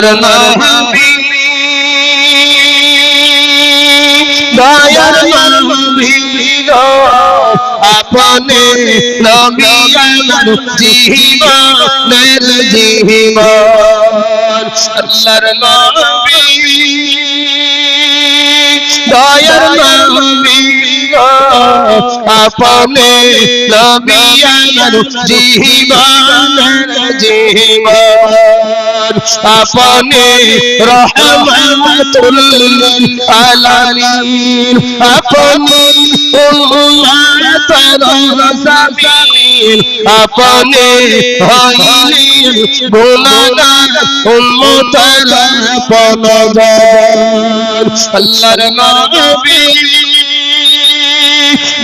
আল্লাহর নবী দয়ার নবী গো আপনি নবী আমার জীবনের জীবন আল্লাহর নবী দয়ার নবী গো আপনি নবী আমার জীবনের জীবন আপনি রহমাতুল আলামিন আপনি উম্মতের রাসূল আপনি হইলেন গুনাহগার উম্মতের পনগর আল্লাহর নবী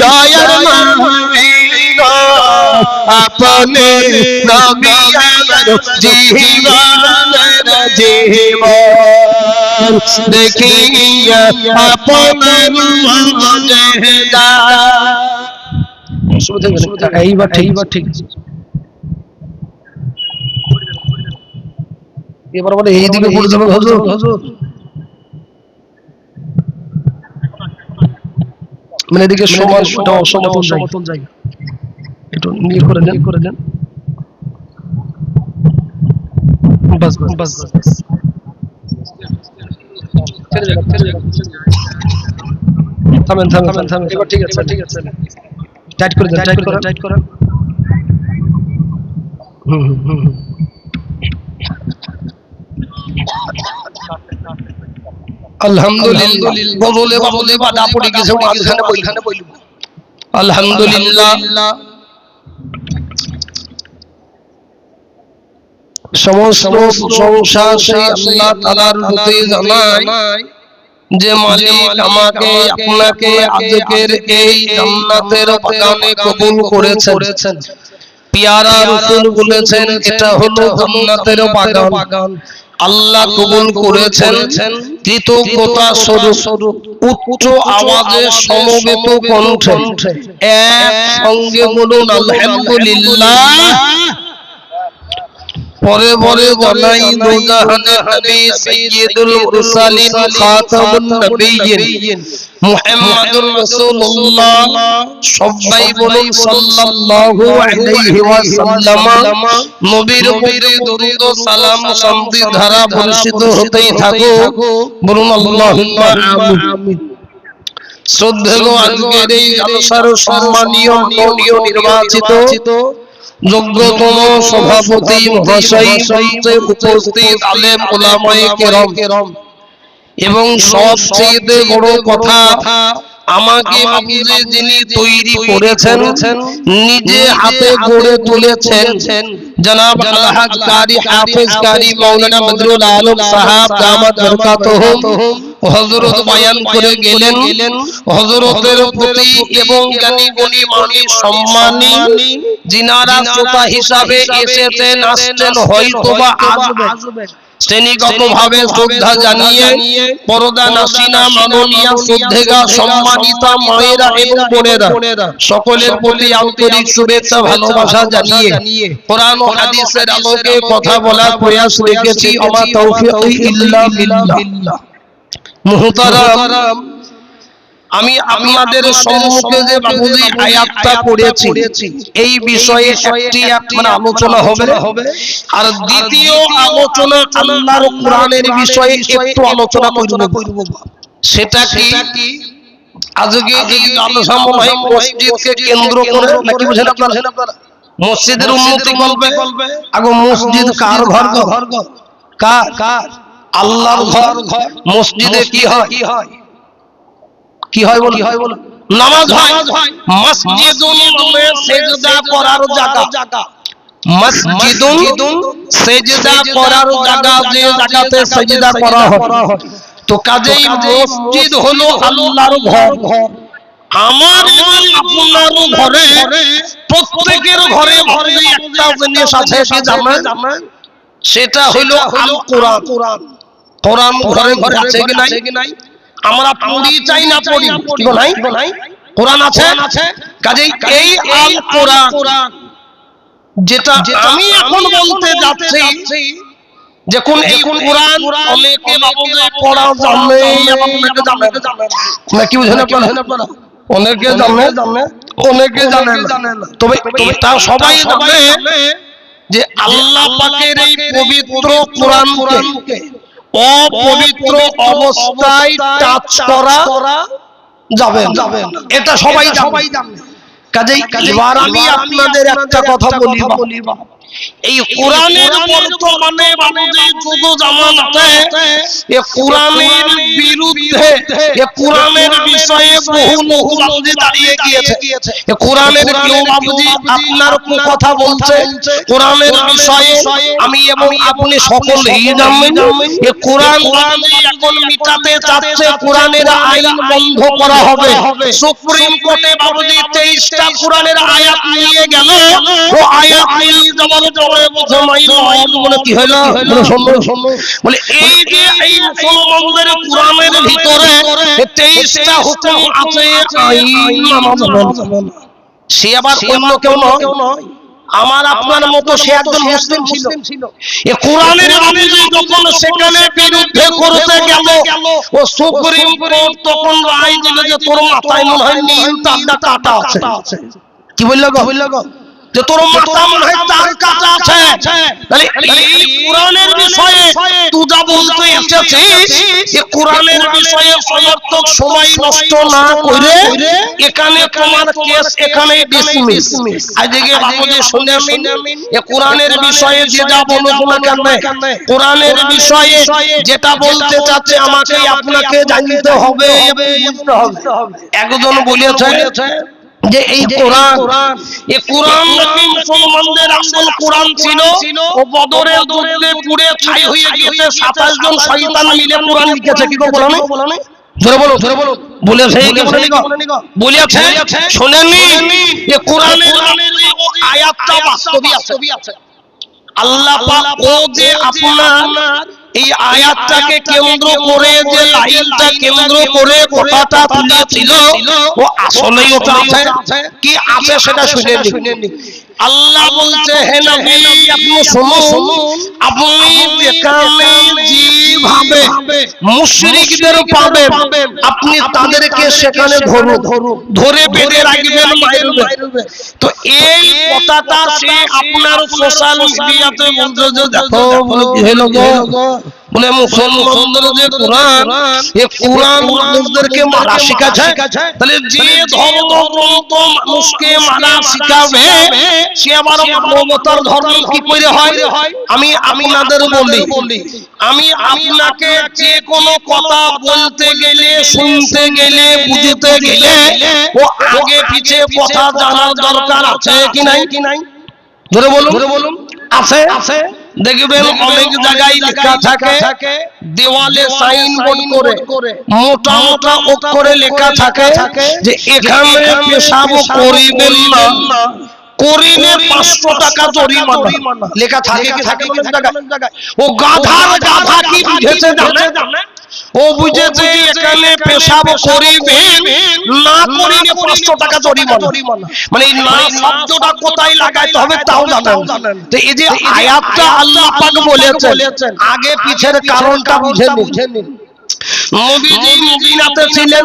দয়ার নবী গো আপনি নবী আমার জীবনের জীবন দেখিয়া আপনার মুজেদা এইবার ঠিক এবার বলে এই দিকে পড়ে যাবে হুজুর মানে এদিকে সমতল জায়গা একটু নিয়ে করে দেন বাস থামেন এবার ঠিক আছে টাইট করেন আলহামদুলিল্লাহ বলে বাধা পড়ে গেছে মাঝখানে বলবো আলহামদুলিল্লাহ সমস্ত প্রশংসা সেই আল্লাহ তাআলার প্রতি জানাই যে মালিক আমাকে আপনাকে আজকের এই জান্নাতের বাগানে কবুল করেছেন পিয়ারা রাসূল বলেছেন এটা হলো জান্নাতের বাগান আল্লাহ কবুল করেছেন কৃতজ্ঞতা স্বরূপ উচ্চ আওয়াজে সমবেত কণ্ঠে এক সঙ্গে বলুন আলহামদুলিল্লাহ পরে জানাই দুজাহানের নবী সাইয়্যিদুল মুরসালিন খাতামুন নবিয়্যিন মুহাম্মাদুর রাসূলুল্লাহ সবাই বলুন সাল্লাল্লাহু আলাইহি ওয়াসাল্লাম নবীর উপরে দরুদ ও সালাম শান্তি ধারা বর্ষিত হতেই থাকুক বলুন আল্লাহুম্মা আমিন শ্রদ্ধেয় আজকের এই জলসার সম্মানীয় নির্বাচিত যোগ্যতম সভাপতি মহাশয় মঞ্চে উপস্থিত আলেম উলামায়ে কেরাম এবং সবচেয়ে বড় কথা আমাকে বাবুজি যিনি তৈরি করেছেন নিজে হাতে গড়ে তুলেছেন জনাব আল-হক কারি হাফেজ কারি মাওলানা বদরুল আলম সাহেব দামাত বরকাতুহুম হযরত বয়ান করে গেলেন হযরতের প্রতি এবং জ্ঞানী গুণী মানি সম্মানী যিনারা শ্রোতা হিসাবে এসেছেন আসছেন হয়তোবা আসবেন শ্রেণীগতভাবে শ্রদ্ধা জানিয়ে পরদা নাসিনা মাননীয়া শ্রদ্ধেয়া সম্মানিতা মায়েরা এবং বোনেরা সকলের প্রতি আন্তরিক শুভেচ্ছা ভালোবাসা জানিয়ে কোরআন ও হাদিসের আলোকে কথা বলার প্রয়াস রেখেছি আমা তৌফিক ইল্লা বিল্লাহ মুহতারাম আমি আপনাদের সম্মুখে যে বাবুজি আয়াতটা পড়েছি এই বিষয়ে একটি মানে আলোচনা হবে আর দ্বিতীয় আলোচনা আল্লাহর কোরআনের বিষয়ে একটু আলোচনা করব সেটা কি আজকে এই আলোচনা মসজিদকে কেন্দ্র করে নাকি বুঝেন আপনারা মসজিদের উন্নতি বলবে আগে মসজিদ কার ঘর কার আল্লাহর ঘর মসজিদে কি হয় বল নামাজ হয় মসজিদুন সিজদা করার জায়গা মসজিদুন সিজদা করার জায়গা যে জায়গাতে সিজদা করা হয় তো কাজেই মসজিদ হলো আল্লাহর ঘর আমার আপনার ঘরে প্রত্যেকের ঘরে একটা জিনিস আছে কি জানেন সেটা হলো আল কোরআন ঘরে আছে কি নাই আমরা পড়ি চাই না পড়ি কি নাই কোরআন আছে কাজেই এই আল কোরআন যেটা আমি এখন বলতে যাচ্ছি দেখুন এই কোরআন অনেকে বাবুজি পড়া জানে আপনাকে জানে না কি বুঝেন আপনারা অনেকে জানে অনেকে জানে না তবে এটা সবাই জানে যে আল্লাহ পাকের এই পবিত্র কোরআনকে অপবিত্র অবস্থায় টাচ করা যাবে না এটা সবাই জানে কাজেই এবার আমি আপনাদের একটা কথা বলি এই কোরআনের বর্তমানে বাবুজি যুগ জামানাতে এই কোরআনের বিরুদ্ধে এই কোরআনের বিষয়ে বহু লোক বাবুজি দাঁড়িয়ে গিয়েছে এই কোরআনের কেউ বাবুজি আপনার কথা বলছে কোরআনের বিষয়ে আমি এবং আপনি সকলেই জানেন এই কোরআন বাবুজি এখন মিটাতে চাচ্ছে কোরআনের আইন বন্ধ করা হবে সুপ্রিম কোর্টে বাবুজি 23টা কোরআনের আয়াত নিয়ে গেল ও আয়াত নিয়ে যাওয়ার পরে বলে কি হলো বলে এই যে এই মুসলমানদের কোরআনের ভিতরে 23টা হুকুম আছে আইন নামাজ সে আবার অন্য কেউ নয় আমার আপনার মতো সে একজন মুসলিম ছিল এই কোরআনের বাবুজি যখন সেখানে বিরুদ্ধে করতে গেল ও সুপ্রিম কোর্ট তখন রায় দিল যে তোর মাথায় মনে হয় নীল তারটা কাটা আছে কি বললো গো যে তোর মাথা মনে হয় তার কাটা আছে তাহলে এই কোরআনের বিষয়ে তুই যা বলতে এসেছিস এই কোরআনের বিষয়ে সমর্থক সময় নষ্ট না করে এখানে তোমার কেস এখানেই ডিসমিস আজকে বাবুজি শুনে এই কোরআনের বিষয়ে যে যা বলুক না কেন কোরআনের বিষয়ে যেটা বলতে চাচ্ছে আমাকে আপনাকে জানতে হবে বুঝতে হবে একজন বলেছে যে এই কোরআন এই কোরআন নাকি মুসলমানদের আসল কোরআন ছিল ও বদরের যুদ্ধে পুড়ে ছাই হয়ে গিয়েছে 27 জন শয়তান মিলে কোরআন লিখেছে কি গো বলো না জোরে বলো বলেছে কি বলেছে শুনেননি এই কোরআনের আয়াতটা বাস্তবই আছে আল্লাহ পাক ও যে আপনার এই আয়াতটাকে কেন্দ্র করে যে লাইনটা কেন্দ্র করে কথাটা তুলেছিল ও আসলেই ওটা আছে কি আছে সেটা শুনে নিন আল্লাহ বলছে হে নবী আপনি শুনুন আপনি যেখানে যেভাবে মুশরিকদের পাবেন আপনি তাদেরকে সেখানে ধরে বেঁধে রাখবেন মারবেন তো এই কথাটা সে আপনার সোশ্যাল মিডিয়াতে বলতে যে দেখো বলে কি হলো গো বলে মুসলমানদের যে কোরআন এই কোরআন মানুষদেরকে মারা শিখাচ্ছে তাহলে যে ধর্মগ্রন্থ মানুষকে মারা শিখাবে সে আবার মানবতার ধর্ম কি করে হয় আমি আপনাদের বলি আমি আপনাকে যে কোনো কথা বলতে গেলে শুনতে গেলে বুঝতে গেলে ও আগে পিছে কথা জানার দরকার আছে কি নাই ধরে বলুন আছে দেখবেন অনেক জায়গায় লেখা থাকে দেওয়ালে সাইনবোর্ড করে মোটা মোটা অক্ষরে লেখা থাকে যে এখানে পেশাব করিবেন না করিলে 500 টাকা জরিমানা লেখা থাকে জায়গায় ও গাধা কি বুঝেছে জানে ও বুঝেছে এখানে পেশাব করিবেন না করিলে 500 টাকা জরিমানা মানে এই না শব্দটা কোথায় লাগাইতে হবে তাও জানেন তো এই যে আয়াতটা আল্লাহ পাক বলেছেন আগে পিছের কারণটা বুঝে নিন নবীজি মদিনাতে ছিলেন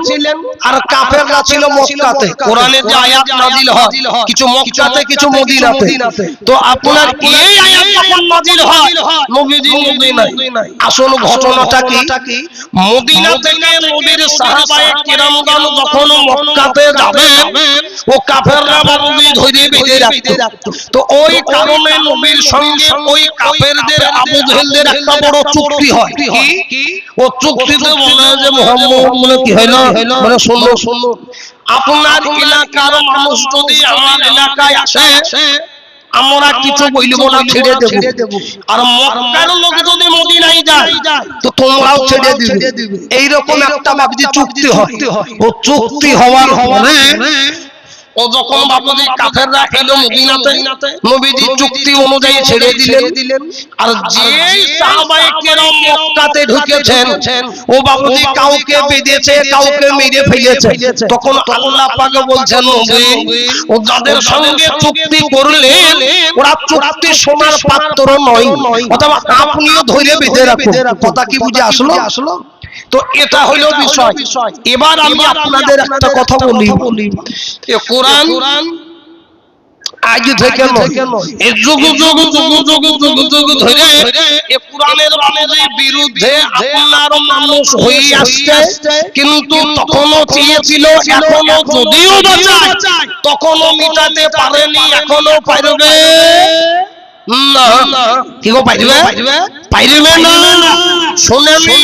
আর কাফেররা ছিল মক্কাতে কোরআনের যে আয়াত নাজিল হয় কিছু মক্কাতে কিছু মদিনাতে তো আপনার এই আয়াত যখন নাজিল হয় নবীজি মদিনায় আসল ঘটনাটা কি মদিনা থেকে নবীর সাহাবায়ে কিরামগণ যখন মক্কাতে যাবেন ও কাফেররা বাবুজি ধরে বেঁধে রাখতো তো ওই কারণে নবীর সঙ্গে ওই কাফেরদের আবু জেহেলদের একটা বড় চুক্তি হয় কি ও চুক্তিতে বলে যে মুহাম্মদ বলে কি হলো মানে শুনুন আপনার এলাকার মানুষ যদি আমার এলাকায় আসে আমরা কিছু বলবো না ছেড়ে দেব আর মক্কার লোক যদি মদিনায় যায় তো তোমরাও ছেড়ে দিবে এই রকম একটা বাবজি চুক্তি হয় ও চুক্তি হওয়ার পরে ও যখন বাবুজি কাফেররা এলো মদিনাতে নবীজি চুক্তি অনুযায়ী ছেড়ে দিলেন আর যেই সাহাবায়ে কেরাম মক্কা মক্কাতে ঢুকেছেন ও বাবুজি কাউকে বেঁধেছে কাউকে মেরে ফেলেছে তখন আল্লাহ পাক বলছেন নবী ও যাদের সঙ্গে চুক্তি করলেন ওরা চুক্তি সোনার পাত্র নয় অথবা আপনিও ধরে বেঁধে রাখুন কথা কি বুঝে আসলো তো এটা হলো বিষয় এবার আমি আপনাদের একটা কথা বলি এ কোরআন আজ থেকে এই যুগ যুগ যুগ যুগ যুগ যুগ ধরে এই কোরআনের বাণীর বিরুদ্ধে আপনার মানুষ হয়ে আসছে কিন্তু তখনও চেয়েছিল এখনো যদিও বাঁচায় তখনও মিটাতে পারেনি এখনো পারবে না কি গো পারবে না শুনেনি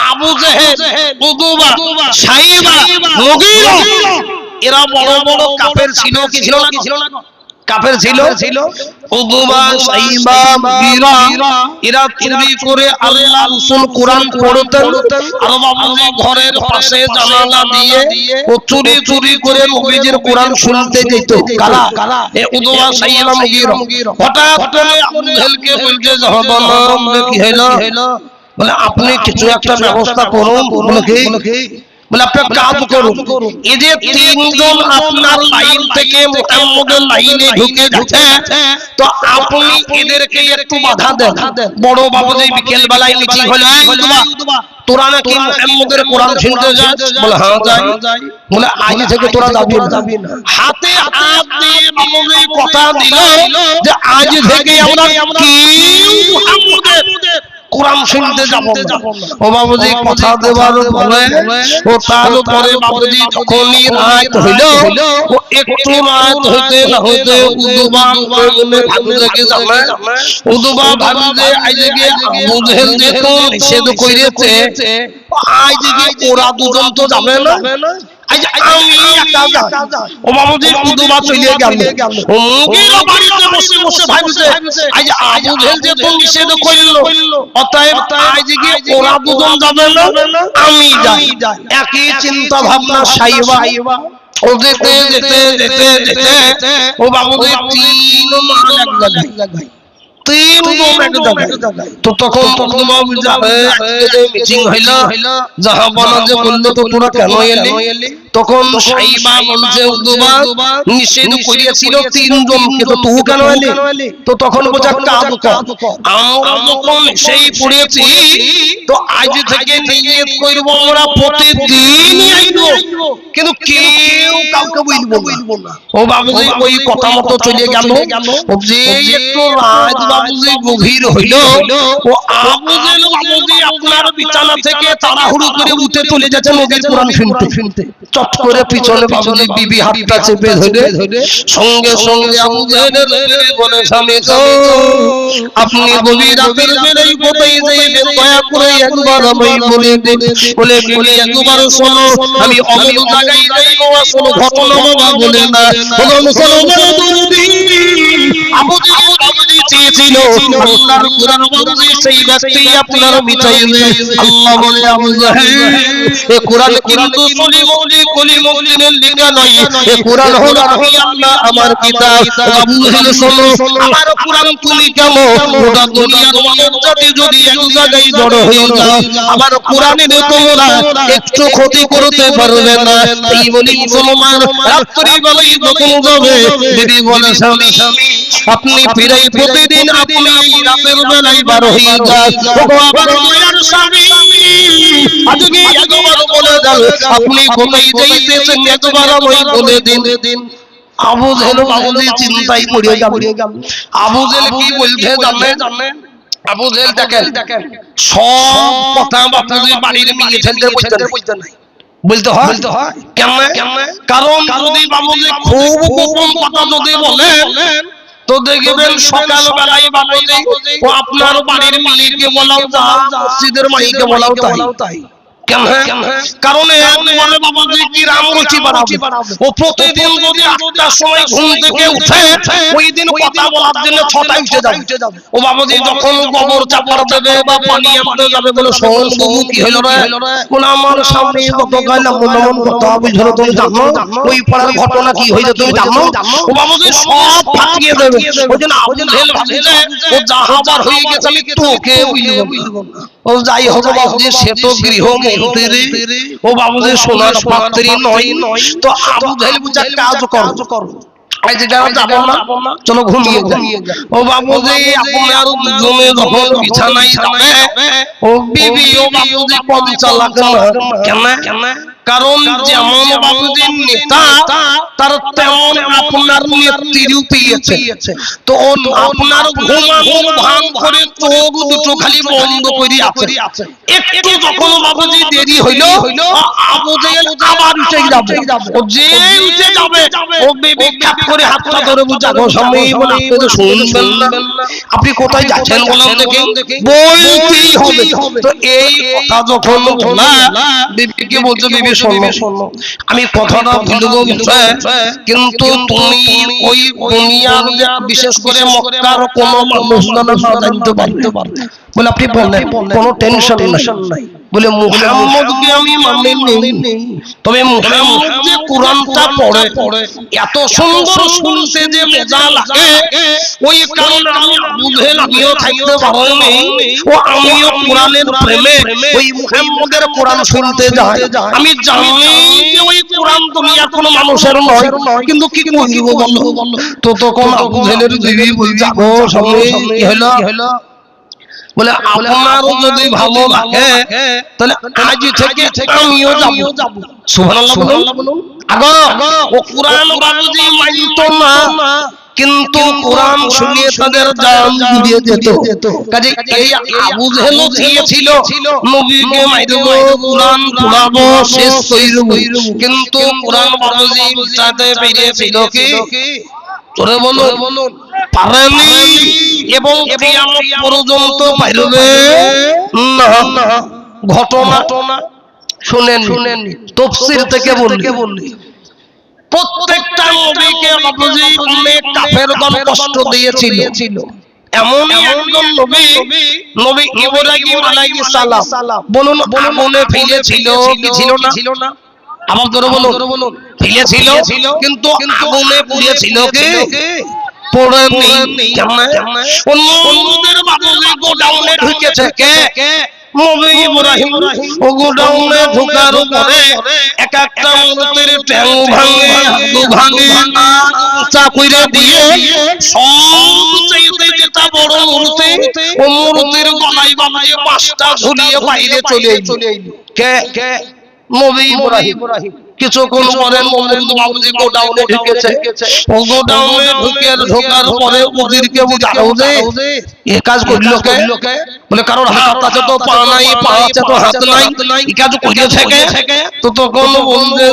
আবু জেহেল উতবা সাইবা মুগীরা এরা বড় বড় কাফের ছিল কি ছিল না কাফের ছিল উতবা সাইবা মুগীরা এরা চুরি করে আল্লাহ রাসূল কোরআন পড়তেন আর বাবুজি ঘরের পাশে জানালা দিয়ে ও চুরি চুরি করে নবীজির কোরআন শুনতে যেত কারা এ উতবা সাইবা মুগীরা হঠাৎ করে আবু জেহেলকে বলতে যাবে কি হলো বলে আপনি কিছু একটা ব্যবস্থা করুন বলে কি বলে আপনি কাজ করুন এই যে তিনজন আপনার লাইন থেকে মুহাম্মদের লাইনে ঢুকে যাচ্ছে তো আপনি এদেরকে একটু বাধা দেন বড় বাবুজি বিকেল বেলায় মিটিং হলো তোরা নাকি মুহাম্মদের কোরআন শুনতে যাস বলে হ্যাঁ যাই বলে আজ থেকে তোরা যাবি না হাতে হাত দিয়ে বাবুজি কথা দিল যে আজ থেকে আমরা কি মুহাম্মদের কোরআন শুনতে যাব ও বাবুজি কথা দেবার পরে ও তার পরে বাবুজি যখনই রাত হইল ও একটু রাত হইতে না হইতে উদবা বলে ভাবুকে যাবে উদবা ভাবুকে আইজে আবু জেহেল যে তো নিষেধ কইরেছে আইজে ওরা দুজন তো যাবে না আজ আমি একা যাই ও বাবুজি উদবা চলে গেল ও মুগীরা বাড়িতে বসে বসে ভাবছে আজ আবু জেহেল যে তো নিষেধ কইলো অতএব আজকে ওরা দুজন যাবে না আমি যাই একই চিন্তা ভাবনা সাইবা ও যেতে যেতে যেতে যেতে ও বাবুজি তিন মাস এক জায়গায় তিনজন এক জায়গায় তো তখন উদবা যাবে আজকে যে মিটিং হইলো জাহাবানা যে বললো তো তোরা কেন এলি তখন সাইবা বলছে উদবা নিষেধ করিয়েছিল তিনজনকে তো তুই কেন এলি তো তখন বলছে কাজ আমরা যখন সেই পড়েছি তো আজ থেকে নিয়ত করব আমরা প্রতিদিন আইব কিন্তু কেউ কাউকে বলবো না ও বাবুজি ওই কথা মতো চলে গেল যে একটু রাত বাবুজি গভীর হইল ও আবু জেহেল বাবুজি আপনার বিছানা থেকে তাড়াহুড়ো করে উঠে চলে যাচ্ছে নবীর কোরআন শুনতে চট করে পিছনে বাবুজি বিবি হাতটা চেপে ধরে সঙ্গে সঙ্গে আবু জেহেল বলে স্বামী গো আপনি গভীর রাতের বেলায় কোথায় যাইবেন দয়া করে একবার আমায় বলে দিন বলে বিবি একবার শোনো আমি অমুক জায়গায় যাইব আসলে ঘটনা বাবা বলে না বলো মুসলমান দুর্দি আবু জেহেল চেয়েছিল আল্লাহর কোরআন বলছে সেই ব্যক্তি আপনার মিটাইবে আল্লাহ বলে আবু জেহেল এই কোরআন কিন্তু কলিমুদ্দিনের লেখা নয় এই কোরআন হলো আমি আল্লাহ আমার কিতাব আবু জেহেল শোনো আমার কোরআন তুমি কেমন গোটা দুনিয়ার মানব জাতি যদি এক জায়গায় জড়ো হয়ে যাও আমার কোরআনের তোমরা একটু ক্ষতি করতে পারবে না এই বলি মুসলমান রাত্রি বেলায় যখন যাবে বিবি বলে স্বামী আপনি ফিরাই প্রতিদিন আপনি রাতের বেলায় বার হয়ে যান ওগো আমার দয়ার স্বামী আজকে একবার বলে দাও আপনি কোথায় যাইতেছেন একবার আমায় বলে দিন আবু জেহেল বাবুজি চিন্তায় পড়ে গেল আবু জেহেল কি বলতে জানে আবু জেহেল দেখেন সব কথা বাবুজি বাড়ির মিলিটারিদের বলতে হয় কেন কারণ যদি বাবুজি খুব গোপন কথা যদি বলেন তো দেখবেন সকাল বেলায় বাবুজি ও আপনার বাড়ির মালিককে বলাও যা মসজিদের মালিককে বলাও তাই কারণ বলে বাবাজি কি রাম রুচি বাড়াবে। ও প্রতিদিন যদি 8টার সময় ঘুম থেকে উঠে ওই দিন কথা বলার জন্য 6টায় উঠে যাবে। ও বাবাজি যখন গোবর চাপার দেবে বা পানি আনতে যাবে বলে শোন বাবু কি হলো রে, বলে আমার সামনে গতকাল এমন কথা বুঝলো তুমি জানো, ওই পাড়ার ঘটনা কি হয়েছে তুমি জানো। ও বাবাজি সব ফাটিয়ে দেবে। ওই জন্য আবু জেহেল ভাবছে ও জাহাবার হয়ে গেছে আমি তোকে বুঝবো। ও যাই হোক বাবুজি সে তো গৃহমন্ত্রী, ও বাবুজি সোনার পাত্রী নয়। তো আবু জেহেল বুঝা কাজ করো চলো ঘুমিয়ে যাই। ও বাবুজি আপনার দুজনে যখন বিছানায় যাবে ও বিবি ও বাবুজি কম চালাক না। কেন? কারণ যেমন বাবুজির নেতা তার তেমন আপনার নেত্রীও পেয়েছে। তো আপনার ঘুমানো ভাঙ করে চোখ দুটো খালি বন্ধ করে আছে। একটু যখন বাবুজি দেরি হইল আবু জেহেল আবার উঠে যাবে। ও যে উঠে যাবে ও বিবি কাপ করে হাতটা ধরে বুঝা গো স্বামী বলে আপনি তো শুনবেন না, আপনি কোথায় যাচ্ছেন বলেন দেখি, বলতেই হবে। তো এই কথা যখন বলা বিবিকে বলছে বিবি শোনো আমি কথাটা ভুলবো কিন্তু তুমি ওই দুনিয়ার বিশেষ করে মক্কার কোন মানুষ না জানতে পারতে পারবে বলে আপনি বললেন কোনো টেনশন নাই। বলে মুহাম্মদকে আমি মানি নেই, তবে মুহাম্মদ যে কোরআনটা পড়ে এত সুন্দর শুনতে যে মজা লাগে ওই কারণে আমি আবু জেহেল আমিও থাকতে পারিনি। ও আমিও কোরআনের প্রেমে ওই মুহাম্মদের কোরআন শুনতে যাই। আমি জানি যে ওই কোরআন দুনিয়ার কোনো মানুষের নয়, কিন্তু কি করিব বলো। তো তখন আবু জেহেলের বিবি বলছে ও স্বামী কি হলো, বলে আপনারও যদি ভালো লাগে তাহলে আজ থেকে আমিও যাব। সুবহানাল্লাহ বলুন। আগো ও কোরআন বাবুজি মানতো না কিন্তু কোরআন শুনিয়ে তাদের জান দিয়ে যেত। কাজে এই আবু জেহেল চেয়েছিল নবীকে মাইরব কোরআন পড়াবো শেষ কইরব, কিন্তু কোরআন বাবুজি তাতে পেরেছিল কি তোরে বলুন পারেনি এবং কিয়ামত পর্যন্ত পাইবে না। ঘটনা শুনেন তাফসীর থেকে বললি প্রত্যেকটা নবীকে বাবুজি অনেক কাফেরগণ কষ্ট দিয়েছিল। এমনই একজন নবী ইব্রাহিম আলাইহিস সালাম বলুন আগুনে ফেলেছিল কি ছিল না, আবার ধরে বলুন ফেলেছিল কিন্তু আগুনে পুড়েছিল কি পড়েনি। অন্যদের বাবুজি গোডাউনে ঢুকেছে কে নবী ইব্রাহিম। ও গোডাউনে ঢোকার পরে এক একটা মূর্তির ট্যাং ভাঙে হাতু ভাঙে চা কইরা দিয়ে সবচেয়ে যেটা বড় মূর্তি ও মূর্তির গলায় বানায় 5টা ঝুলিয়ে বাইরে চলে এলো। কে নবী ইব্রাহিম। কিছুক্ষণ পরে মোহাম্মদ বাবুজি গোডাউনে ঢুকেছে। ও গোডাউনে ঢোকার পরে ওদেরকে বুঝালো যে এই কাজ করলো কে, বলে কারোর হাত আছে তো পা নাই, পা আছে তো হাত নাই, এই কাজ করেছে কে। তো তখন বলবে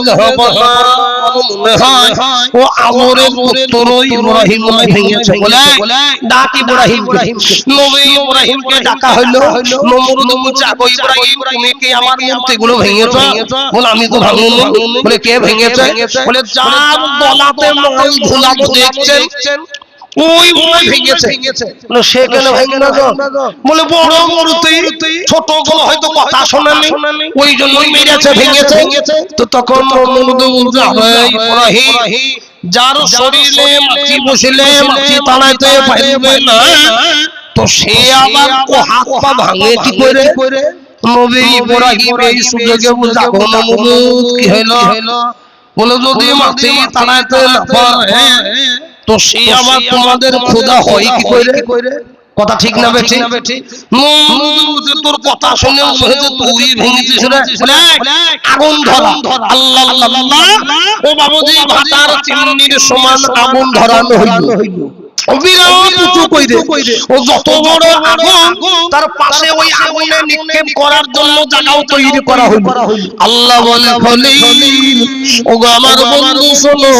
মনে হয় ও আমরের পুত্র ইব্রাহিম ভেঙেছে বলে ডাক ইব্রাহিম। নবী ইব্রাহিমকে ডাকা হলো। নমরুদ বলছে আগো ইব্রাহিম তুমি কি আমার মূর্তিগুলো ভেঙেছো? বলে আমি তো ভাঙিনি। বলে কে ভেঙেছে? বলে যার গলাতে মাল ঝুলানো দেখছেন ওই মনে ভেঙেছে। বলে সে কেন ভেঙে না গো? বলে বড় মূর্তি ছোট গুলো হয়তো কথা শোনেনি ওই জন্যই মেরেছে ভেঙেছে। তো তখন নমরুদ বলছে আরে ইব্রাহিম যার শরীরে মাছি বসলে মাছি তাড়াইতে পারবে না তো সে আবার ও হাত পা ভাঙে কি করে? নবী ইব্রাহিম এই সুযোগে বুঝাবো নমরুদ কি হলো, বলে যদি মাছি তাড়াইতে না পারে তো সে আবার তোমাদের খোদা হয় কি করে? কথা ঠিক না বেঠি? তোর কথা শুনে হয়েছে তুই ভেঙেছিস রে। আগুন ধরা আল্লাহ আল্লাহ ও বাবুজি ভাতার চিমনির সমান আগুন ধরানো হইল। বিরাট উঁচু কইরে ও যত বড় আগুন তার পাশে ওই আগুনে নিক্ষেপ করার জন্য জায়গাও তৈরি করা হলো। আল্লাহ বলে খলিল ওগো আমার বন্ধু শোনো,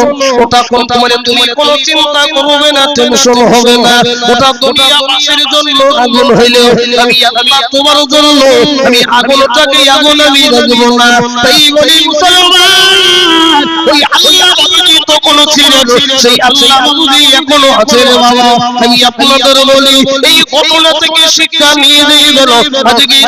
ওটা কোন মানে তুমি কোনো চিন্তা করবে না, টেনশন হবে না, ওটা দুনিয়াবাসীর জন্য আগুন হইলেও আমি আল্লাহ তোমার জন্য আমি আগুনটাকে আগুন আমি রাখবো না। তাই বলি মুসলমান ওই আল্লাহ বাবাজি তো কোনো ছিলেন, সেই আল্লাহ বাবাজি এখনো আছে রে বাবা। আমি আপনাদের বলি এই ঘটনা থেকে শিক্ষা নিয়ে গেল আজকে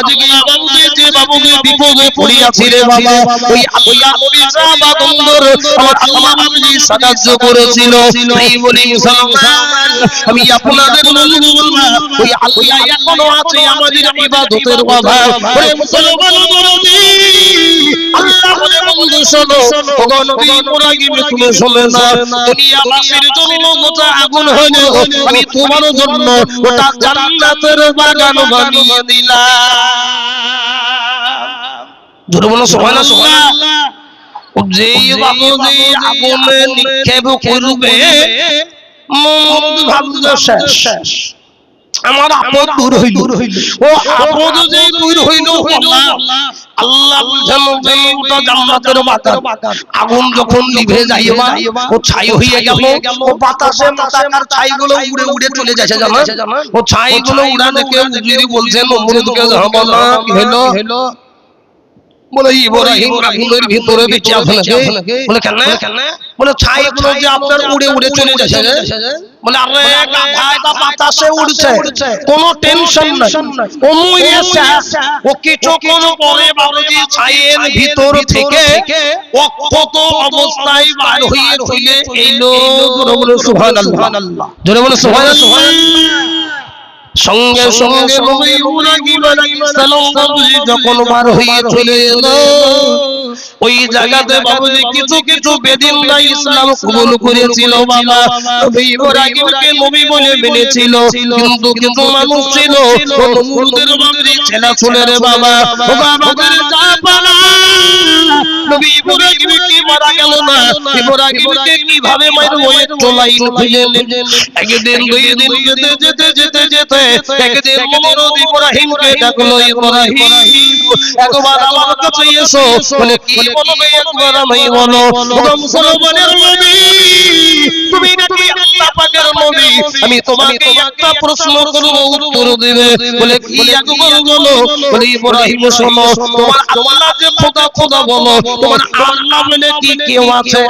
বাবাজি যে বাবুকে বিপদে পড়িয়াছি রে বাবা, ওই আল্লাহ নবী সাহাবা বন্ধুর আমার আল্লাহ বাবাজি সাহায্য করেছিল। তাই বলি মুসলমান আমি আপনাদের বলবো ওই আল্লাহ এখনো আছে আমাদের ইবাদতের অভাব। ওরে মুসলমান বলি আল্লাহ বলে বন্ধু শোনো, ওগো নবী ইব্রাহিম তুমি শুনে না, দুনিয়াবাসীর জন্য গোটা আগুন হলো আমি তোমার জন্য ওটা জান্নাতের বাগান বানিয়ে দিলাম। জোরে বলো সুবহানাল্লাহ। যেই বাবুজি আগুনে নিক্ষেপ করবে মন ভাববে শেষ, আমার আপদ দূর হইল, ও আপদ যে দূর হইল আল্লাহ বলছেন ওটা জান্নাতের বাগান। আগুন যখন নিভে যাইবা ও ছাই হয়ে গেল, ও বাতাসে মাথার ছাইগুলো উড়ে উড়ে চলে যাচ্ছে জানো, ও ছাইগুলো উড়ানে কেউ যদি বলছেন অমরুদকে যাব না কি হলো বলে ইব্রাহিম আগুনের ভিতরে বেঁচে আছে নাকি? বলে কেন? বলে ছাইগুলো যে আপনার উড়ে উড়ে চলে যাচ্ছে। বলে আরে গাধা এটা বাতাসে উড়ছে, কোনো টেনশন নাই, ও মুইছে ও কিছুক্ষণ পরে বাবুজি ছাইয়ের ভিতর থেকে অক্ষত অবস্থায় বার হয়ে চলে এলো। জোরে বলে সুবহানাল্লাহ, জোরে বলে সুবহানাল্লাহ। সঙ্গে সঙ্গে নবী ইব্রাহিম আলাইহিস সালাম বাবুজি যখন বার হয়ে চলে এলো ওই জায়গাতে বাবুজি কিছু কিছু বেদিনরা ইসলাম কবুল করেছিল বাবা। নবী ইব্রাহিমকে নবী বলে মেনেছিল, কিন্তু কিছু মানুষ ছিল নমরুদের বাবুজি ছেলে ছোলের বাবা, ও বাবাদের জাপানা নবী ইব্রাহিমকে মারা গেল না, ইব্রাহিমকে কিভাবে মারবো একটু লাইন খুঁজে নেন। একদিন দুই দিন যেতে যেতে যেতে যেতে একদিন নমরুদ ইব্রাহিমকে ডাকলো, ইব্রাহিম একবার আমার কাছে এসো। বলে কি বলবে একবার আমায় বলো। ও মুসলমানের নবী তুমি নাকি আল্লাহ পাকের নবী, আমি তোমাকে একটা প্রশ্ন করব উত্তর দিবে। বলে কি একবার বলো। বলে ইব্রাহিম শোনো, তোমার আল্লাহ যে খোদা খোদা বলো, তোমার আল্লাহ বলে কি কেউ আছে?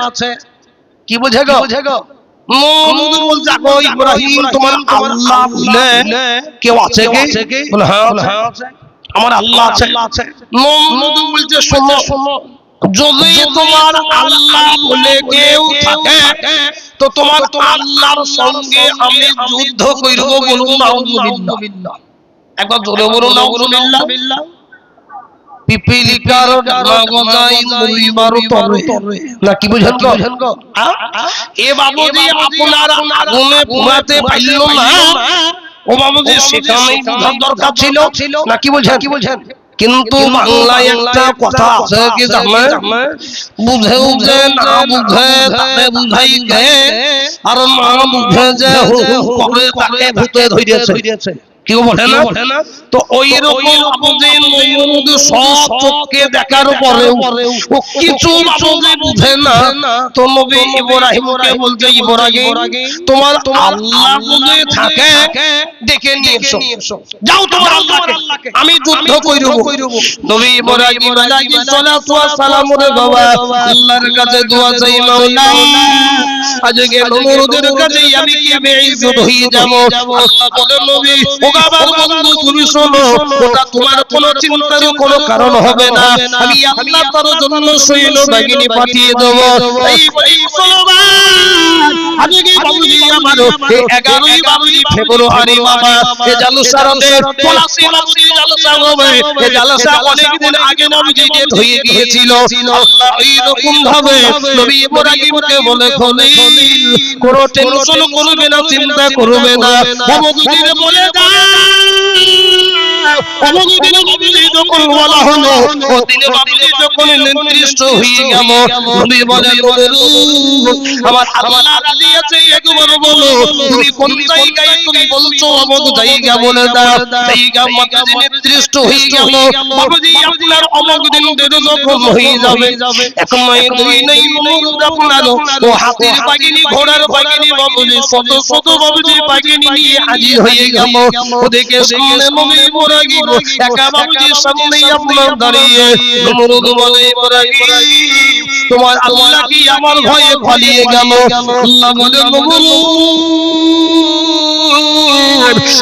কি বুঝে গো? নমরুদ বলছে গো ইব্রাহিম তোমার আল্লাহ বলে কেউ আছে কি? বলে হ্যাঁ আছে, আমার আল্লাহ আছে। নমরুদ বলছে শোনো, যদি তোমার আল্লাহ বলে কেউ থাকে তো তোমার আল্লাহর সঙ্গে আমি যুদ্ধ করব। বলুন নাউযুবিল্লাহ, একবার জোরে বলুন নাউযুবিল্লাহ। পিপিলিকার ডানা গজাই মরিবার তরে না কি বুঝেন গো? এ বাবুজি আপনার আগুনে পুরাতে পারল না, ও বাবুজি সেখানেই বুঝার দরকার ছিল না কি বুঝেন? কিন্তু বাংলায় একটা কথা আছে কি জানেন, বুঝে বুঝে না বুঝে তাকে বুঝাই গে, আর না বুঝে যে করে তাকে ভূতে ধরেছে। কেউ বলে না তো ওই রকম বাবুজি নমরুদ সব চোখকে দেখার পরেও ও কিছু বাবুজি বুঝে না। তো নবী ইব্রাহিমকে বলছে ইব্রাহিম তোমার আল্লাহ যদি থাকে ডেকে নিয়ে এসো, যাও তোমার আল্লাহকে আমি যুদ্ধ কইরব। নবী ইব্রাহিম আলাইহিস সালাতু ওয়াস সালাম রে বাবা আল্লাহর কাছে দোয়া চাই, মাওলা আজকে নমরুদের কাছে আমি কি বেইজ্জত হয়ে যাব। আল্লাহ বলে নবী ও বাবার বন্ধু তুমি শোনো, ওটা তোমার কোনো চিন্তার কোনো কারণ হবে না, আমি আল্লাহ তার জন্য সৈন্য বাহিনী পাঠিয়ে দেব। এই মুসলমান আজকে বাবুজি আমার 11ই বাবুজি ফেব্রুয়ারি বাবা এ জালসাতে পলাশী বাবুজি জালসা হবে। এ জালসা অনেকদিন আগে বাবুজি ডেট হয়ে গিয়েছিল। আল্লাহ এই রকম ভাবে নবী ইব্রাহিমকে বলে খলিল কোনো টেনশন করবে না, চিন্তা করবে না, বাবুজির বলে দাও অমুদিন বাবুজি যখন বলা হলো ওদিন বাবুজি যখন নির্দিষ্ট হয়ে গেল নবী বলেন আমার আল্লাহ রাজি আছে একবার বলো তুমি কোন জায়গায় তুমি বলছো অমুক জায়গা বলে দাও জায়গা মতে নির্দিষ্ট হয়ে গেল বাবুজি আপনার অমুক দিন যখন হয়ে যাবে এক নয় দুই নয় নমরুদ আপনার ও হাতির বাগিনী ঘোড়ার বাগিনী বাবুজি শত শত বাবুজি বাগিনী নিয়ে হাজির হয়ে গেল ওদিকে সামনে নবী ইব্রাহিম একা বাবুজি সামনে আপনার দাঁড়িয়ে নমরুদ বলে ইব্রাহিম তোমার আল্লাহ কি আমার ভয়ে পালিয়ে গেল আল্লাহ বলে নমরুদ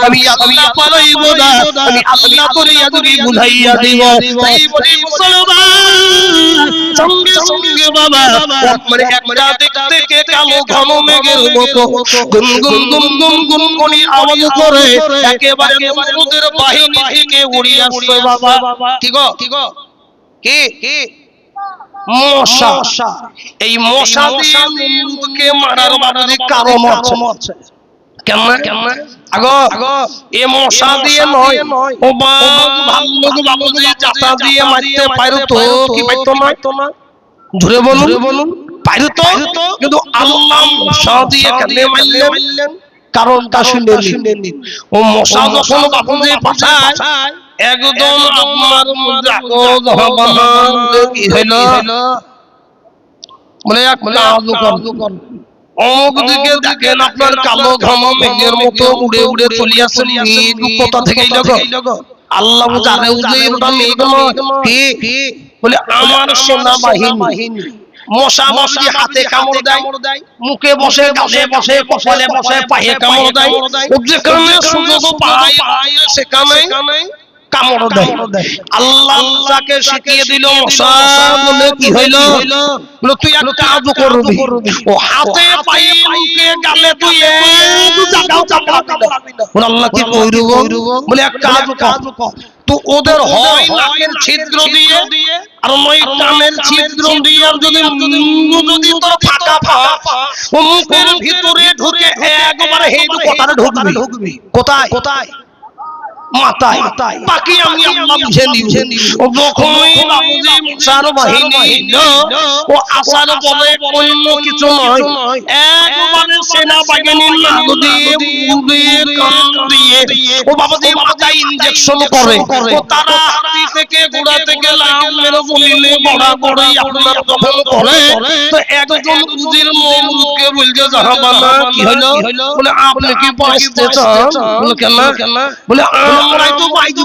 আমি আল্লাহ পালাইব না আমি আল্লাহ তোরে আজকে বুঝাইয়া দিব তাই বলি মুসলমান সঙ্গে সঙ্গে বাবা মানে একটা দেখতে কে কালো ঘন মেঘের মতো গুনগুন গুনগুন গুনগুনি আওয়াজ করে একেবারে নমরুদের বাহিনী থেকে উড়ে আসছে বাবা কি গো কি মশা এই মশা দিয়ে নমরুদকে মারার বাড়ি কারণ আছে কেমন আগো এ মশা দিয়ে নয় ও ভাল্লুক বাবুজি চাটা দিয়ে মারতে পারতো কি পারতো না ধরে বলুন পারতো কিন্তু আল্লাহ মশা দিয়ে কেন মারলেন কারণটা শুনেনি ও মশা যখন বাবুজি পাঠায় একদম আপনার জাগো জহাবানা কি হলো বলে এক কাজু কর অমুক দিকে দেখেন আপনার কালো ঘন মেঘের মতো উড়ে উড়ে চলে আসছে কোথা থেকে আল্লাহ জানে যে এটা মেঘ নয় কি বলে আমার সেনা বাহিনী মশা বাবুজি হাতে কামড় দেয় মুখে বসে গালে বসে কপালে বসে পায়ে কামড় দেয় যেখানে সুযোগ পায় সেখানে কামড় দেয় আল্লাহ তাকে শিখিয়ে দিল মশা বলে কি হইল বলে তুই এক কাজ করবি ও হাতে পায়ে মুখে গালে তুই এক জায়গাও কামড়াবি না বলে আল্লাহ কি কইরব বলে এক কাজ কর তো ওদের হয় নাকের ছিদ্র দিয়ে আর নয় কানের ছিদ্র দিয়ে আর যদি তোর ফাঁকা ও মুখের ভিতরে ঢুকে একবারে হেঁটে কথাটা ঢুকবি কোথায় মাথায় বাকি আমি আল্লাহ বুঝে নিব ও যখনই বাবুজি মশার বাহিনী ও আসার বলে অন্য কিছু নয় একবারে সেনা বাহিনীর নাক দিয়ে মুখ দিয়ে কান দিয়ে ও বাবুজি মাথায় ইনজেকশন করে ও তারা হাতি থেকে ঘোড়া থেকে লাম মেরে বলিলে বড়া করে আপনার যখন করে তো একজন উজির নমরুদকে বলছে জাহাবানা কি হলো বলে আপনি কি বাঁচতে চান বলে কেন বলে আমরাই তো বাইব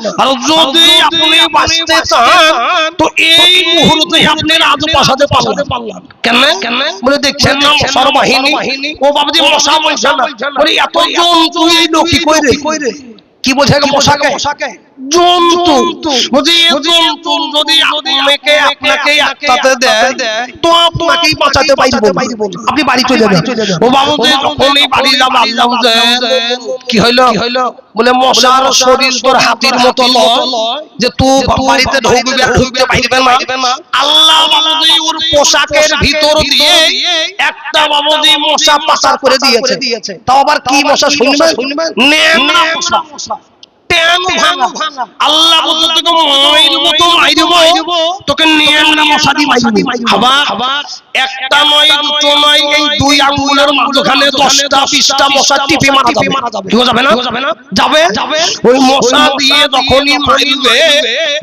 না আর যদি আপনি বাঁচতে চান তো এই মুহূর্তে আপনি রাজপ্রাসাদে পালান কেন বলে দেখছেন না মশার বাহিনী ও বাবুজি মশা বলছে না বলে এত জন্তু এই লোক কি কইরে কি বোঝে মশাকে জন্তু বুঝি জন্তু যদি আপনাকে একটাতে দেয় তো আপনাকেই বাঁচাতে পারবো আপনি বাড়ি চলে যাবেন ও বাবুজি যখনই বাড়ি যাবে আল্লাহ কি হইলো বলে মশার শরীর তোর হাতির মতো যে তুই বাড়িতে ঢুকবি আর ঢুকতে পারবে না আল্লাহ বাবুজি ওর পোশাকের ভিতর দিয়ে একটা বাবুজি মশা পাচার করে দিয়েছে তাও আবার কি মশা শুনবেন নেংড়া মশা আল্লাহ তোকে মাইর মতো মাইরব তোকে নেংড়া মশা দিয়ে মাইরব আবার একটা নয় দুটো নয় এই দুই আঙ্গুলের মাঝখানে 10টা 20টা মশা টিপে মারা যাবে ঠিক যাবে না যাবে ওই মশা দিয়ে যখনই মারবে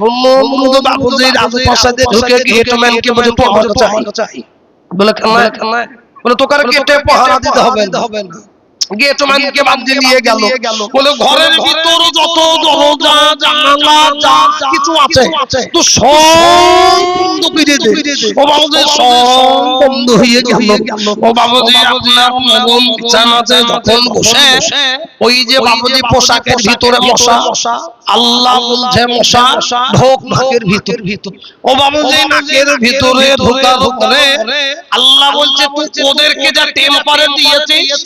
নমরুদ বাবুজি রাজপ্রাসাদে ঢুকে গেটম্যানকে বলে পাহারা চাই বলে কেন বলে তোকে গেটে পাহারা দিতে হবে না গেটম্যানকে বাঁধে নিয়ে গেল বলে ঘরের ভিতর যত দরজা জানালা যা কিছু আছে তো সব বন্ধ করে দে ও বাবুজি সব বন্ধ হয়ে গেল ও বাবুজি আপনার মগন বিছানাতে যখন বসে ওই যে বাবুজি পোশাকের ভিতরে মশা আল্লাহ বলছে মশা ঢোক নাকের ভিতর ও বাবুজি নাকের ভিতরে ঢোকার পরে আল্লাহ বলছে তুই ওদেরকে যা টেম্পারে দিয়েছিস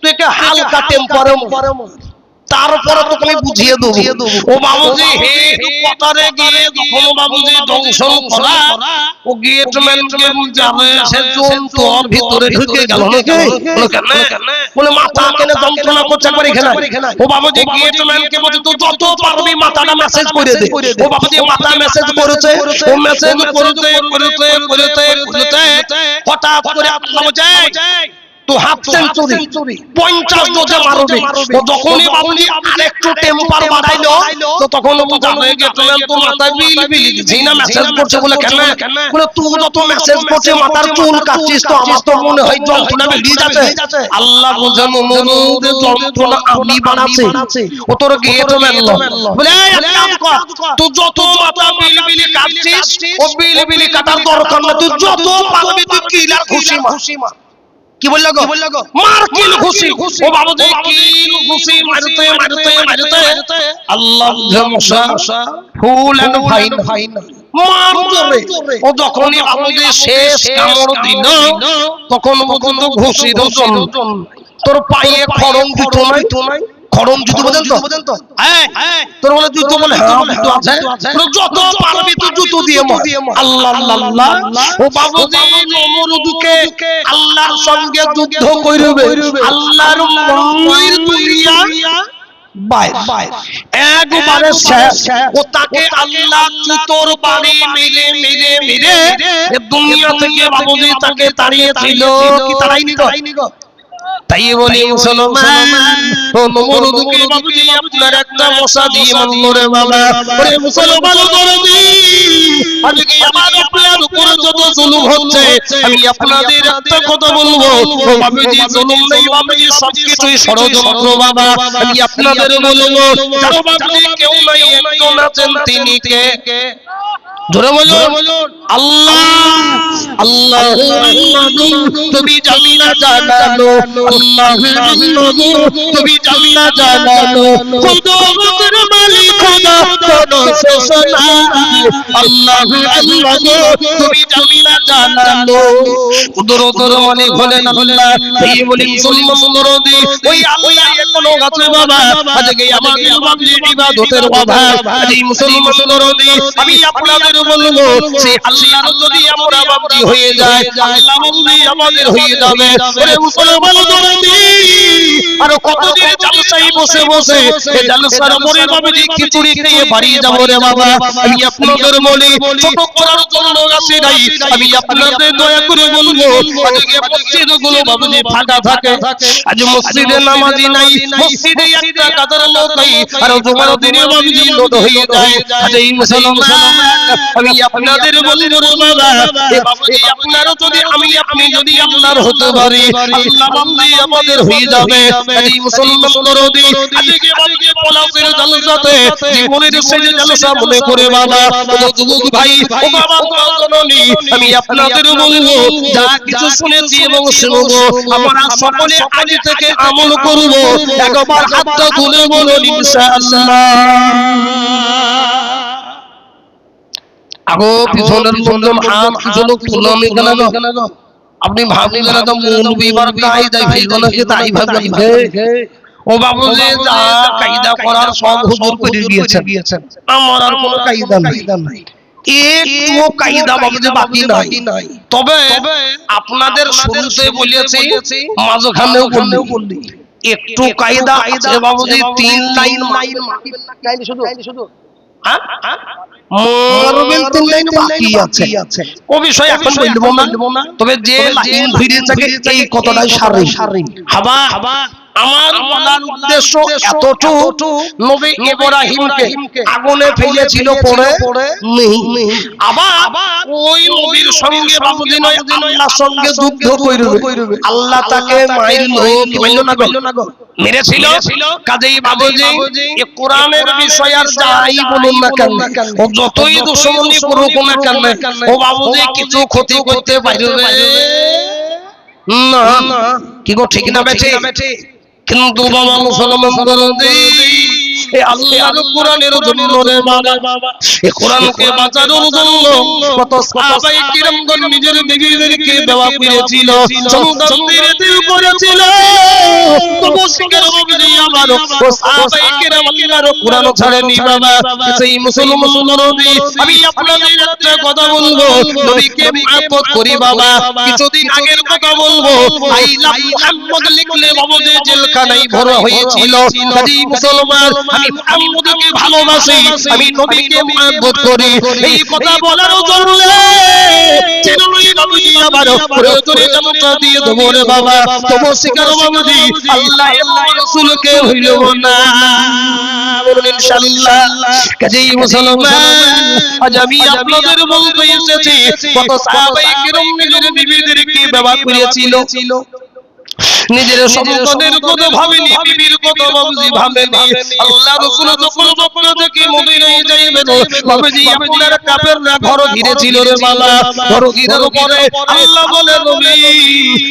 তুই হালকা টেম্পারে তারপরে তোকে আমি বুঝিয়ে দেবো। ও বাবুজি হে কথারে গিয়ে যখন বাবুজি দংশন করা, ও গেটম্যানকে বলছে আরে সে চোর তোর ভিতরে ঢুকে গেল নাকি? বলে কেন? বলে মাথা কেন যন্ত্রণা করছে একবার এখানে। ও বাবুজি গেটম্যানকে বলছে তুই যত পারবি মাথাটা মেসেজ করে দে। ও বাবুজি মাথা মেসেজ করেছে, ও মেসেজ করতে করতে করতে করতে হঠাৎ করে আল্লাহ বলছে তো হাফ সেঞ্চুরি 50 ডোজে মারবে। ও যখনই বাবুজি আরেকটু টেম্পার বাড়াইলো তো তখন জানে গেটম্যান তো মাথায় বিল বিল জিনা মেসেজ করছে। বলে কেন? বলে তুই যত মেসেজ করছে মাথার চুল কাটছিস তো আমার তো মনে হয় যন্ত্রণা বেরিয়ে যাচ্ছে। আল্লাহ বোঝেন মনুদ যন্ত্রণা আমি বানাচ্ছি, ও তোর গেটম্যান বলে এক কাজ কর, তুই যত মাথা বিল বিল কাটছিস ও বিল বিল কাটার দরকার না, তুই যত পারবি তুই কিলার খুশি মার। কি বললো গো? মার কিল খুশি। ও বাবুজি কিল খুশি মারতে মারতে মারতে আল্লাহ জামশা ফুল এন্ড ফাইন মার জোরে। ও যখনই বাবুজি শেষ কামড় দিল তখন পর্যন্ত ঘুষির ওজন তোর পায়ে খড়ম জুতো নাই। খড়ম জুতো বোঝেন তো? হ্যাঁ তোর বলে জুতো? বলে হ্যাঁ জুতো আছে। যত পারবি তুই জুতো দিয়ে মার। আল্লাহ আল্লাহ। ও বাবুজি নমরুদকে আল্লাহর সঙ্গে যুদ্ধ কইরবে, আল্লাহর মনের দুনিয়া বাইর একবারে শেষ। ও তাকে আল্লাহ জুতোর বাড়ি মেরে মেরে মেরে দুনিয়া থেকে বাবুজি তাকে তাড়িয়েছিল। কি তাড়াইনি গো? তাই বলি মুসলমান ও নমরুদকে বাবুজি আপনার একটা মশা দিয়ে মারলো রে বাবা। ওরে মুসলমান দরদি, আজকে আমার আপনার উপর যত জুলুম হচ্ছে আমি আপনাদের একটা কথা বলবো, ও বাবুজি জুলুম নেই বাবুজি সবকিছুই ষড়যন্ত্র বাবা। আমি আপনাদের বলবো যারা বাবুজি কেউ নাই একজন আছেন, তিনি কে? জোরে বলুন আল্লাহ। আল্লাহ তুমি জান্নাত জানালো, আল্লাহ তুমি জান্নাত জানালো, কুদরতের মালিক খোদা কোনো শেষ নাই। আল্লাহ আল্লাহ তুমি জান্নাত জানালো, কুদরতের মালিক হলেন আল্লাহ। এই বলি মুসলমান দরদি ওই আল্লাহ এখনো আছে বাবা। আজকে আমাদের বাবুজির ইবাদতের অভাব। এই মুসলমান দরদি আমি আপনাদের বলবো সেই আল্লাহর যদি আমরা বাবুজি হয়ে যায় আল্লাহ বাবুজি আমাদের হয়ে যাবে। ওরে মুসলমান দরদি আর কতদিন জালসায় বসে বসে এই জালসার পরে বাবুজি খিচুড়ি খেয়ে বাড়ি যাব রে বাবা। আমি আপনাদের বলি ছোট করার জন্য আসি নাই, আমি আপনাদের দয়া করে বলবো আজকে মসজিদগুলো বাবুজি ফাঁকা থাকে, আজ মসজিদে নামাজি নাই, মসজিদে একটা কাতার লোক নাই, আর জুমার দিনে বাবুজি লোড হয়ে যায়। আজ এই মুসলমান আমি আপনাদের বলবো বাবা এ বাবুজি আপনারও যদি আমি আপনি যদি আপনার হতে পারি আল্লাহ বাবুজি আমাদের হয়ে যাবে। এই মুসলমান দরদি আজকে বাবুজি পলাশের জালসাতে জীবনের শেষ জালসা মনে করে বাবা ও যুবক ভাই ও বাবা জননী আমি আপনাদের বলবো যা কিছু শুনেছি এবং শুনবো আমরা সকলে আজ থেকে আমল করব। একবার হাতটা তুলে বলুন ইনশাআল্লাহ। আগো পিছনের লোকজন হাত কিছু লোক তুলনি কেন গো? আপনি ভাবলেন না তো মৌলবী বার কায়দা ফেলবো নাকি তাই ভাবলেন? ও বাবুজি যা কায়দা করার সব হুজুর করে দিয়েছেন, আমার আর কোনো কায়দা নাই। একটু কায়দা বাবুজি বাকি নাই। তবে আপনাদের শুরুতে বলেছি মাঝখানেও বললি একটু কায়দা আছে বাবুজি। 3 লাইন শুধু মারবেল 3 লাইন বাকি আছে, ও বিষয় এখন বলবো না। তবে যে লাইন ফিরে থাকে এই কথাটাই সারি হাবা। আমার বলার উদ্দেশ্য এতটুকু নবী ইব্রাহিমকে আগুনে ফেলেছিল পড়ে নেই, আবার ওই নবীর সঙ্গে বাবুজি নয় আল্লাহর সঙ্গে যুদ্ধ করবে। আল্লাহ তাকে মারলো, কি বললো না গো? মেরেছিল। কাজেই বাবুজি এই কোরআনের বিষয় আর যাই বলুন না কেন, ও যতই দুশমনি করুক না কেন, ও বাবুজি কিছু ক্ষতি করতে পারবে না। কি গো ঠিক না বেঠি? কিন্তু বাবা মুসলমান দরদি এই আল্লাহর কোরআনের জন্য রে বাবা, এই কোরআনকে বাঁচানোর জন্য কত সাহাবায়ে কিরামগণ নিজের বিবিদেরকে দেওয়া করেছিল, সন্তানদের দিল করেছিল। তবু শিকার বাবুজি আমার ও সাহাবায়ে কিরাম আল্লাহর কোরআন ছাড়েনি বাবা। সেই মুসলমান নবী, আমি আপনাদের একটা কথা বলবো, নবীকে মহব্বত করি বাবা। কিছুদিন আগের কথা বলবো, আই লাভ মুহাম্মদ লিখলে বাবুজি জেলখানায় ভরা হয়েছিল। কাজী মুসলমান, আমি মুহাম্মদকে ভালোবাসি, আমি নবীকে মহব্বত করি, এই কথা বলার জন্য চেনই বাবুজি আমার প্রয়োজনে জামটা দিয়ে দেবো রে বাবা। তবু শিকার বাবুজি আল্লাহ এবং রাসূলকে হইল না, বলুন ইনশাআল্লাহ। কাজী মুসলমান, আজ আমি আপনাদের বলতে এসেছি কত সাহাবায়ে কিরাম নিজের বিবিদেরকে ব্যবহার করেছিল, নিজের সন্তানের কথা ভাবেনি, বিবির কথা বাবুজি ভাবেনি। আল্লাহ রাসূল যখন মক্কা থেকে মদিনায় যাইবেন বাবুজি আপনার কাফেররা ঘর ঘিরে ছিল রে বাবা। ঘর ঘিরার পরে আল্লাহ বলে, নবী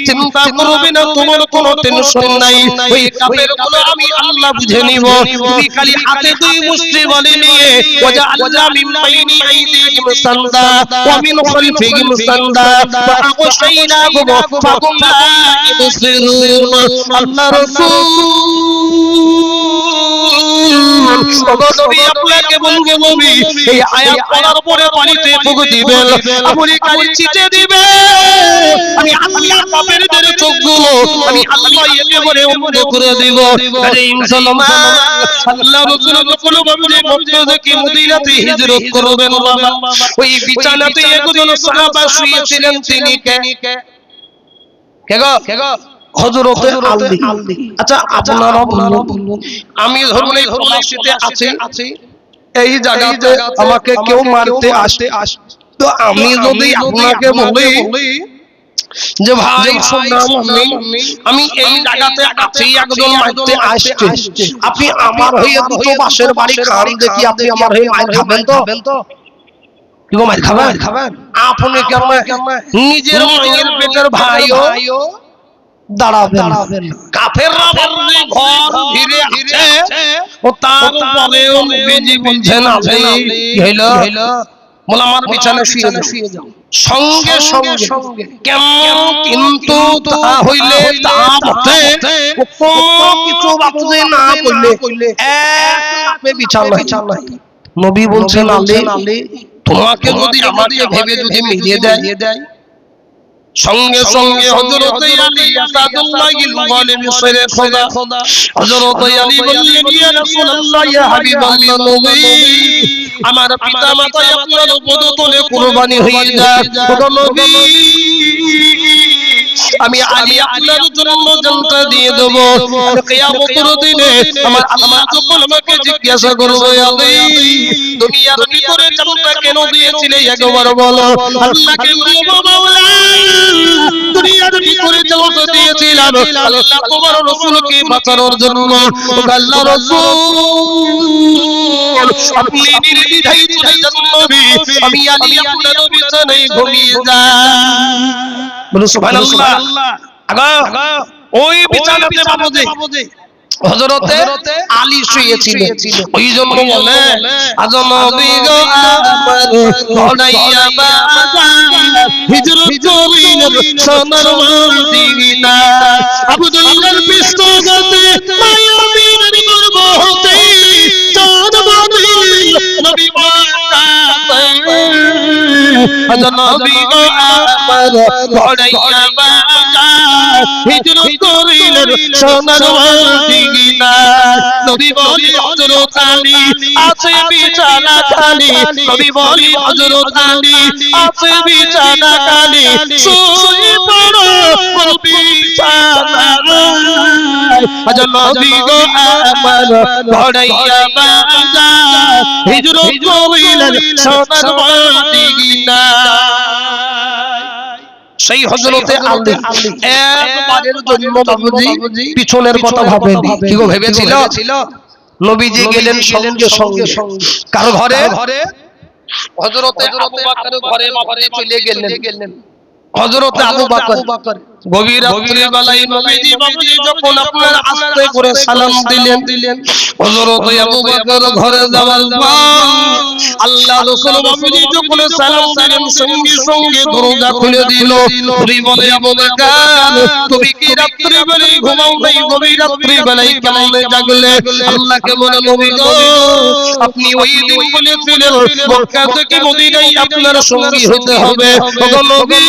চিন্তা করবে না, তোমার কোনো টেনশন নাই, ওই কাফেরগুলো আমি আল্লাহ বুঝে নিব। তুমি খালি হাতে দুই মুষ্টি বলে নিয়ে ওয়া আল্লাহ মিন বাইনি আইদিহিম সান্দা ওয়া মিন খালফিহিম সান্দা ওয়া আগশাইনাহুম ফাহুম লা ইবসিরুন। আল্লাহ রাসূল নবী আপনাকে বলবো, নবী এই আয়াত পড়ার পরে পানিতে ফুঁক দিবেন, আপনি কালি ছিটে দিবেন, আমি আল্লাহ কাফেরদের চোখগুলো আমি আল্লাহ একেবারে অন্ধ করে দেব। আরে মুসলমান, আল্লাহ রাসূল যখন বাবুজি মক্কা থেকে মদিনাতে হিজরত করবেন বাবা, ওই বিছানাতে একজন সাহাবা শুয়েছিলেন, তিনি কে গো? হযরতে আলী। আচ্ছা আপনারা বলুন, আমি ধরুন এই পলাশিতে আছি, এই জায়গাতে আমাকে কেউ মারতে আসে, তো আমি যদি আপনাকে বলি যে ভাই শুনলাম আমি এই জায়গাতে আছি, একজন মারতে আসছে, আপনি আমার হয়ে দুটো বাঁশের বাড়ি খান দেখি, আপনি আমার হয়ে মার খাবেন তো? কি গো, মার খাবেন? আপনি কেমন নিজের মায়ের পেটের ভাইও দাঁড়াবেন? কাফেররা বাবুজি ঘর ঘিরে আছে, ও তারপরেও নবীজি বলছেন আলী হইল বলে আমার বিছানায় শুয়ে যাও। সঙ্গে সঙ্গে কেমন কিন্তু তা হইলে তা মতে কোনো কিছু বাবুজি না কইলে এক বিছানায় নবী বলছেন আলী তোমাকে যদি আমাকে ভেবে যদি মিলিয়ে দেয়, সঙ্গে সঙ্গে হযরত আলী আসাদুল্লাহিল গালিব সরে খোদা হযরত আলী বললেন, ইয়া রাসূলুল্লাহ, ইয়া হাবিবাল্লাহ, নবী আমার পিতা মাতা আপনার পদতলে কুরবানি হয়ে যায়, ওগো নবী আমি আলী আপনার জন্য জানটা দিয়ে দেব। আর কিয়ামতের দিনে আমার আল্লাহ যখন আমাকে জিজ্ঞাসা করবে, আলী দুনিয়ার ভিতরে জানটা কেন দিয়েছিলে একবার বলো। আল্লাহকে বলবো, মাওলা দুনিয়ার ভিতরে জানটা দিয়েছিলাম আল্লাহ তোমার রাসূলকে বাঁচানোর জন্য। আল্লাহ রাসূল আপনি নির্দ্বিধায় চলে যান নবী, আমি আলী আপনার বিছানায় ঘুমিয়ে যাই। বলো সুবহানাল্লাহ। আগা ওই বিছানাতে বাবুজি হযরতে আলী শুয়েছিলেন, ওই জন্য বলে আজনবী গো আমার ঘড়াইয়া বাবা হিজরত করিলেন সোনার মদিনা, আব্দুল্লাহর পিস্তগতে মায়াবীর গর্ভ হতে চাঁদ বাঁধিলেন নবী মক্কাতে। আজনবী গো আমার ঘড়াইয়া বাবা হিজরত করিলেন সোনার মদিনা, নবী বলি হযরত আলী আছে বিছানা খালি, নবী বলি হযরত আলী আছে বিছানা খালি, শুয়ে পড়ো বিছানায়। আজ নবী গো আমার ঘড়াইয়া বাজা হিজরত করিলেন সোনার মদিনা। সেই হযরতে আলী একবারের জন্য বাবুজি পিছনের কথা ভাবেনি। কি গো ভেবেছিল? নবীজি গেলেন সঙ্গে সঙ্গে কার ঘরে? হযরতে আবু বকরের ঘরে চলে গেলেন। হযরত আবু বকর গভীর রাত্রি বেলায় নবীজি বাবুজি যখন আপনার আস্তে করে সালাম দিলেন হযরত আবু বকর ঘরে যাওয়ার পর আল্লাহ রাসূল বাবুজি যখন সালাম দিলেন সঙ্গে সঙ্গে দরজা খুলে দিল। নবী বলে আবু বকর তুমি কি রাত্রি বেলায় ঘুমাও নাই? গভীর রাত্রি বেলায় কেমনে জাগলে? আল্লাহকে বলে নবী গো আপনি ওই দিন বলেছিলেন মক্কা থেকে মদিনায় আপনার সঙ্গী হতে হবে। ওগো নবী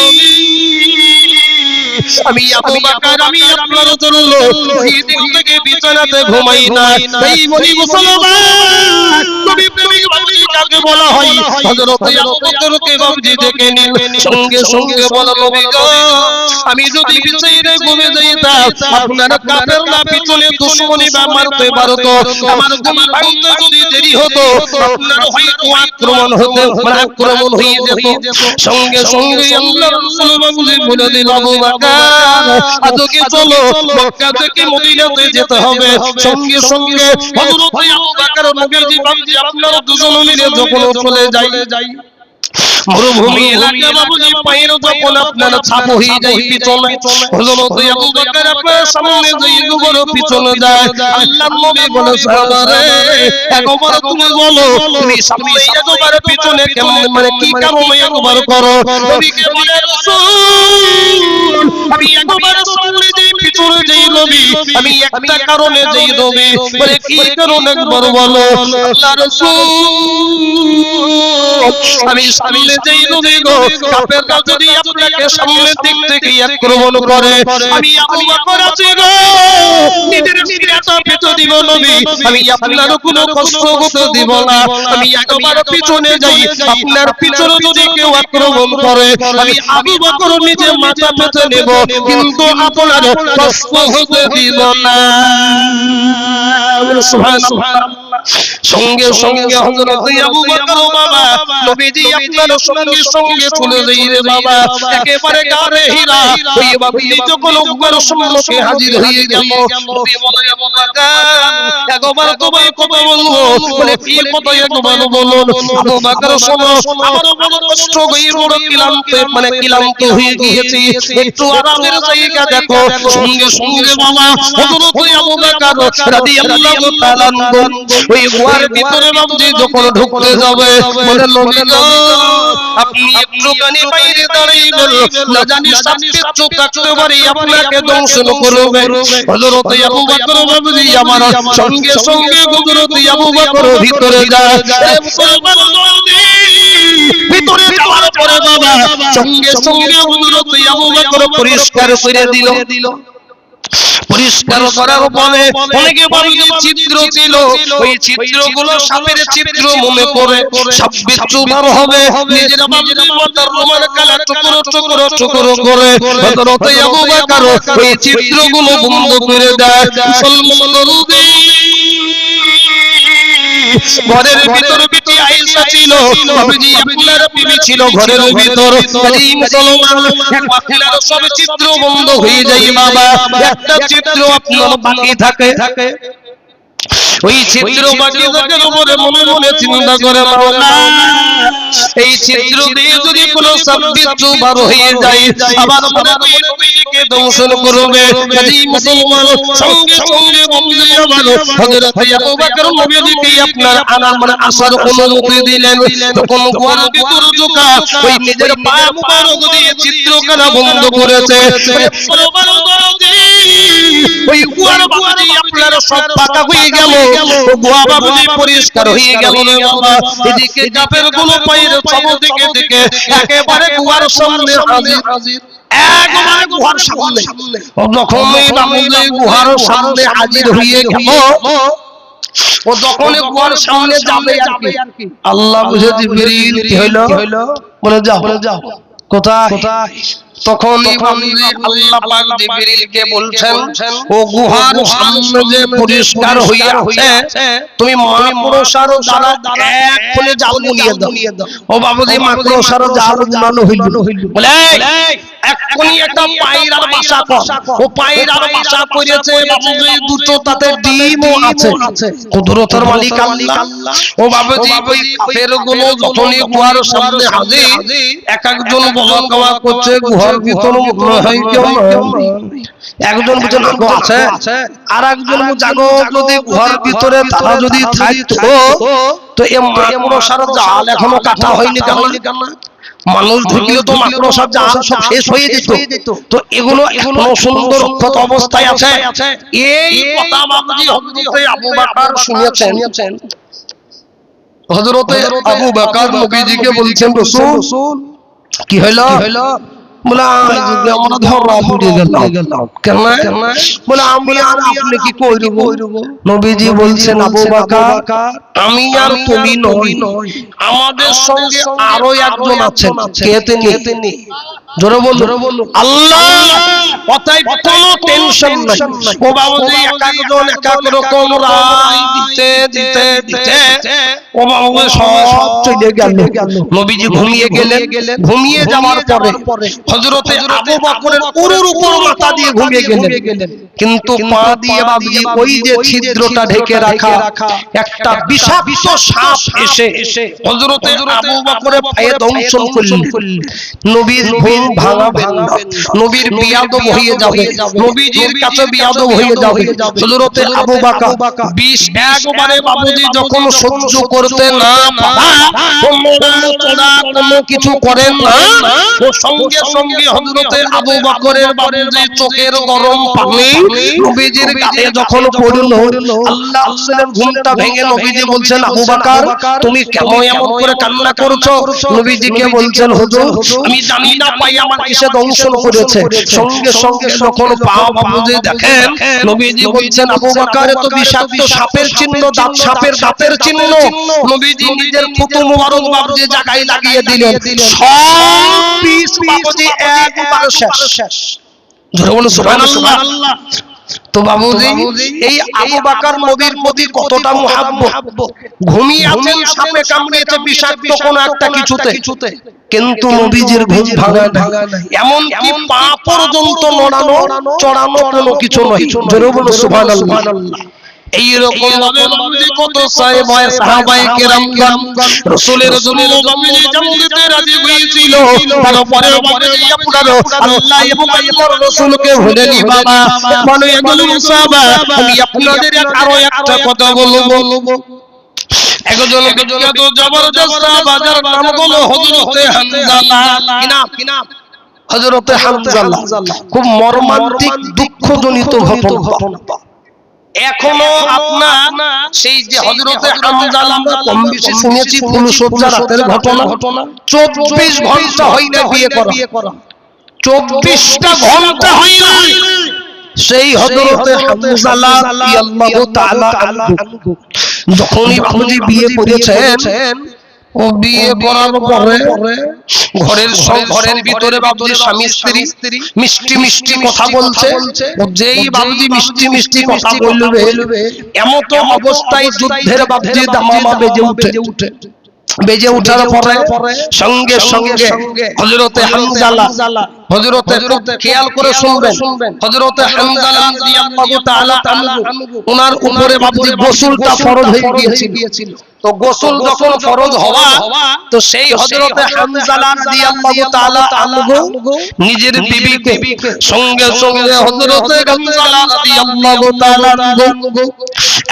আমি আবু বকর আমি আপনার জন্য ওই দিন থেকে বিছানাতে ঘুমাই না। এই বলি মুসলমান নবী প্রেমিক বাবুজি কাকে বলা হয়? হযরত আবু বকরকে বাবুজি ডেকে নিন। সঙ্গে সঙ্গে বলা নবী গো আমি যদি বিছানায় ঘুমিয়ে যাইতাম আপনার কাফের না পিছনে দুশমনি বা মারতে পারতো, আমার ঘুম ভাঙতে যদি দেরি হতো আপনার হয়তো আক্রমণ হতে আক্রমণ হয়ে যেত। সঙ্গে সঙ্গে আল্লাহ রাসূল বাবুজি বলে দিল আবু বকর আজকে চলো মক্কা থেকে মদিনাতে যেতে হবে। সঙ্গে সঙ্গে হযরত আবু বকর নবীজি বাবুজি আপনার দুজন মিলে যখন চলে যাই মরুভূমি এলাকা বাবুজি পায়ের যখন আপনার ছাপ হয়ে যায় পিছনে হযরত আবু বকর আপনার সামনে যাই দুবার পিছনে যায়। আল্লাহর নবী বলে সাহাবারে একবার তুমি বলো তুমি সামনে একবার পিছনে কেমন মানে কি কারণে একবার করো? নবীকে বলে রাসূল আমি একবার সামনে যাই পিছনে যাই নবী আমি একটা কারণে যাই নবী বলে কি কারণ একবার বলো? আল্লাহ রাসূল আমি সামনে যেই নবী গো কাফেররা যদি আপনাকে সামনে দিক থেকে আক্রমণ করে আমি আবু বকর আছি গো নিজের সিরাটা পেতে দিব নবী আমি আপনার কোনো কষ্ট হতে দিব না। আমি একবার পিছনে যাই আপনার পিছনে যদি কেউ আক্রমণ করে আমি আবু বকর নিজে মাথা পেতে নেব কিন্তু আপনার কষ্ট হতে দিব না। সুবহানাল্লাহ। সঙ্গে সঙ্গে হযরত আবু বকর বাবা নবীজি আপনার সঙ্গে সঙ্গে চলে যাই রে বাবা একেবারে গারে হীরা ওই বাবুজি যখন একবার সম্মুখে হাজির হয়ে গেল নবী বলে আবু বকর একবার তোমায় কথা বলবো বলে কি কথা একবার বলুন? আবু বকর শোনো আমার বড় কষ্ট হয়ে বড় ক্লান্ত হয়ে গিয়েছি একটু আরামের জায়গা দেখো। সঙ্গে সঙ্গে বাবা হযরত আবু বকর রাদিয়াল্লাহু তাআলা ওই গুহার ভিতরে বাবুজি যখন ঢুকতে যাবে বলে নবী গো আপনি একটুখানি বাইরে দাঁড়াইবেন না জানি সাতটি চোখ থাকতে পারে আপনাকে দংশন করবে। হযরত আবু বকর বাবুজি আমার সঙ্গে সঙ্গে হযরত আবু বকর ভিতরে যায়। ভিতরে যাওয়ার পরে বাবা সঙ্গে সঙ্গে হযরত আবু বকর পরিষ্কার করে দিল। পরিষ্কার করার পরে অনেকে বাড়িতে চিত্র ছিল ওই চিত্রগুলো সাপের চিত্র মনে করে সাপ বিচ্ছু বার হবে নিজের বাবুদের মাথার রোমান কালা টুকরো টুকরো টুকরো করে হযরত আবু বকর ওই চিত্রগুলো বন্ধ করে দেয়। মুসলমান নবী ঘরের ভিতর বিটি আয়েশা ছিল নবীজি আপনার বিবি ছিল ঘরের ভিতর এই মুসলমান আপনার সব চিত্র বন্ধ হয়ে যায় বাবা একটা চিত্র আপনার বাকি থাকে ওই চিত্র বাকি থাকার উপরে মনে মনে চিন্তা করে মাওলা এই চিত্র দিয়ে যদি কোনো সাববিচ্ছু বার হয়ে যায় আবার মনে করি নবীকে দংশন করবে। এই মুসলমান সঙ্গে সঙ্গে বন্ধু আবার হযরত আবু বকর নবীকে আপনার আনার আসার অনুমতি দিলেন। তখন গুহার ভিতর ঢোকা ওই নিজের পা মুবারক দিয়ে চিত্রকলা বন্ধ করেছে। ওই গুহার বাবুজি আপনার সব পাকা হয়ে গেল গুহা বাবুজি পরিষ্কার হয়ে গেল রে বাবা। এদিকে কাফের গুলো পায়ের সব দিকে দিকে একেবারে গুহার সামনে হাজির একবারে গুহার সামনে যখন ওই বাবুজি গুহার সামনে হাজির হয়ে গেল ও যখন গুহার সামনে যাবে আর কি আল্লাহ বুঝে জিবরিল কি হলো বলে যাও কোথায় তখন আল্লাহ পাক জিবরিলকে বলছেন ও গুহার সামনে যে পরিষ্কার হয়ে আছে তুমি মাকড়সার দ্বারা এক ফুলে জাল বুনিয়ে দাও। ও বাবুজি মাকড়সার জাল বুনানো হইল বলে এক্ষুনি একটা পায়রার বাসা কর। ও পায়রার বাসা করেছে বাবুজি, দুটো তাতে ডিমও আছে। কুদরতের মালিক আল্লাহ। ও বাবুজি ওই কাফের গুলো যখনই গুহার সামনে হাজির, এক একজন বলা কওয়া করছে গুহার ভিতর মনে হয় কেউ নাই। একজন বুঝে না আছে, আর একজন জাগো যদি গুহার ভিতরে তারা যদি থাকতো তো এ মাকড়সার জাল এখনো কাটা হয়নি কেন? মানুষ ঢুকলে তো মাকড়সার জাল সব শেষ হয়ে যেত। তো এগুলো এখনো সুন্দর অক্ষত অবস্থায় আছে। এই কথা বাবুজি হযরতে আবু বকর শুনেছেন। হযরতে আবু বকর নবীজিকে বলছেন, রাসূল কি হলো? বলে আমরা ধরা পড়ে গেলাম। কেন? বলে আমি আর আপনি কি কইরব? নবীজি বলছেন, আবু বকর আমি আর তুমি নই, আমাদের সঙ্গে আরো একজন আছেন। কে তিনি? জোরে বলুন আল্লাহ। কথায় কোনো টেনশন নাই। ও বাবুজি এক একজন এক এক রকম রায় দিতে দিতে দিতে ও বাবুজি সব চলে গেল। নবীজি ঘুমিয়ে গেলেন। ঘুমিয়ে যাওয়ার পরে হযরতে আবু বকরের উরুর উপর মাথা দিয়ে ঘুমিয়ে গেলেন, কিন্তু পা দিয়ে বাবুজি ওই যে ছিদ্রটা ঢেকে রাখা একটা বিষাক্ত সাপ এসে হযরতে আবু বকরের পায়ে দংশন করলেন। নবীর ঘুম ভাঙা ভাঙা, নবীর বিয়াদব হয়ে যাবে, নবীজির কাছে বিয়াদব হয়ে যাবে। হযরতে আবু বকর বিষ একবারে বাবুজি যখন সহ্য করতে না পারা, কোনো কিছু করেন না, ও সঙ্গে সঙ্গে হযরতে আবু বকরের বাবুজি চোখের গরম পানি নবীজির গায়ে যখন পড়ল, আল্লাহ রাসূলের ঘুমটা ভেঙে নবীজি বলছেন, আবু বকর তুমি কেমন এমন করে কান্না করছো? নবীজিকে বলছেন, হুজুর আমি জানি না পাই আমার কিসে দংশন করেছে। সঙ্গে সঙ্গে যখন পা বাবুজি দেখেন, নবীজি বলছেন, আবু বকর তো বিষাক্ত সাপের চিহ্ন, দাঁত সাপের দাঁতের চিহ্ন। নবীজি নিজের থুতু মুবারক বাবুজি জায়গায় লাগিয়ে দিলেন, সব বিষ বাবুজি একবারে শেষ। জোরে বলুন সুবহানাল্লাহ। তো বাবুজি এই আবু বকর নবীর প্রতি কতটা মুহাব্বত। ঘুমিয়ে আছেন, সাপে কামড়িয়েছে বিষাক্ত কোন একটা কিছুতে, কিন্তু নবীজির ঘুম ভাঙা নাই। এমন কি পা পর্যন্ত নড়ানো চড়ানো কোনো কিছু নয়। জোরে বলুন সুবহানাল্লাহ। এইরকম ভাবে বাবুজি কত সাহাবায়ে কেরামগণ রাসূলের জন্য বাবুজি জান্নাতে রাজি হয়েছিল। তারপরে বাবুজি আপনারা আল্লাহ এবং আল্লাহর রাসূলকে ভুলেনি বাবা। মানে এগুলো সাহাবা, আমি আপনাদের আরো একটা কথা বলবো। একজন বিখ্যাত জবরদস্ত সাহাবার নাম হলো হযরতে হামজালা। কি নাম? হযরতে হামজালা। খুব মর্মান্তিক দুঃখজনিত ঘটনা। এখনো আপনার সেই যে হযরতে হামজালা আমরা কম বেশি শুনেছি, ফুলসজ্জা রাতের ঘটনা। 24 ঘন্টা হয়নি বিয়ে করা, 24টা ঘন্টা হয়নি। সেই হযরতে হামজালা রাদিয়াল্লাহু তাআলা আনহু যখনই বাবুজি বিয়ে করেছেন, ও বিয়ে করার পরে ঘরের ভিতরে বাবুজি স্বামী স্ত্রী মিষ্টি মিষ্টি কথা বলছে। যেই বাবুজি মিষ্টি মিষ্টি কথা বলবে, এমত অবস্থায় যুদ্ধের বাবুজি দামামা বেজে ওঠার পরে সঙ্গে সঙ্গে হযরতে হামজালা, হযরতে খেয়াল করে শুনবেন, হযরতে হামজালা রাদিয়াল্লাহু তাআলা আনহু ওনার উপরে বাবুজি গোসলটা ফরজ হয়ে গিয়েছিল। তো গোসল যখন ফরজ হওয়া, তো সেই হযরতে হামজালা রাদিয়াল্লাহু তাআলা আনহু নিজের বিবিকে সঙ্গে সঙ্গে হযরতে হামজালা রাদিয়াল্লাহু তাআলা আনহু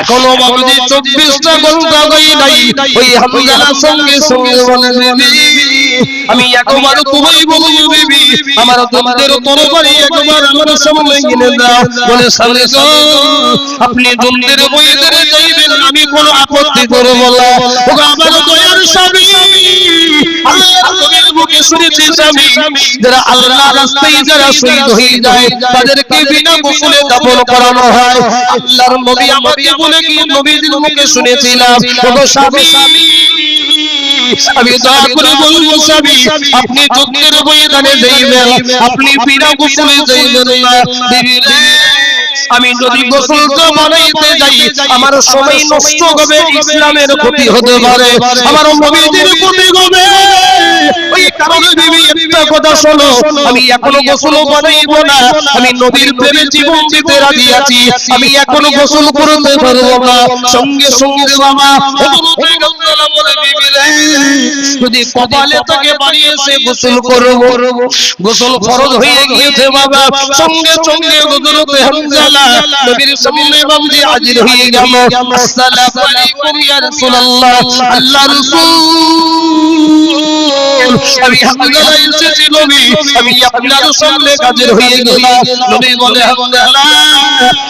এখনো বাবুজি 24টা ঘন্টা গই নাই, ওই হামজালা সঙ্গে সঙ্গে বলে, বিবি আমি একবার তোমায় বলবো, বিবি আমার দুধের তরবারি একবার আমার সামনে কিনে দাও। বলে, স্বামী গো আপনি দুধের বইদের যাইবেন, আমি কোনো আপত্তি করব না। ও আমার দয়ার স্বামী, আল্লাহর নবীর মুখে শুনেছি স্বামী, যারা আল্লাহর রাস্তায় যারা শহীদ হয়ে যায় তাদেরকে বিনা গোসলে দাফন করানো হয়। আল্লাহর নবী আমাকে বলে কি নবীর মুখে শুনেছিলাম, ও স্বামী আমি দয়া করে বলবো স্বামী আপনি যুদ্ধের ময়দানে যাইবেন, আপনি বিনা গোসলে যাইবেন না। আমি যদি গোসলটা বানাইতে যাই আমার সময় নষ্ট হবে, ইসলামের ক্ষতি হতে পারে, আমার নবীদের ক্ষতি হবে। ওই কারণে বিবি একটা কথা শোনো, আমি এখনো গোসল বানাইব না, আমি নবীর প্রেমে জীবন দিতে রাজি আছি, আমি এখনো গোসল করতে পারবো না। সঙ্গে সঙ্গে বাবা যদি কপালে তাকে বাড়িয়ে সে গোসল করব, গোসল ফরজ হয়ে গিয়েছে বাবা। সঙ্গে সঙ্গে হযরতে হামজালা নবীর সামনে বাবজি হাজির হয়ে গেল। আসসালামু আলাইকুম ইয়া রাসূলুল্লাহ, আল্লাহর রাসূল আমি হামজালা এসেছি নবী, আমি আপনার সামনে হাজির হয়ে গেলাম। নবী বলে হামজালা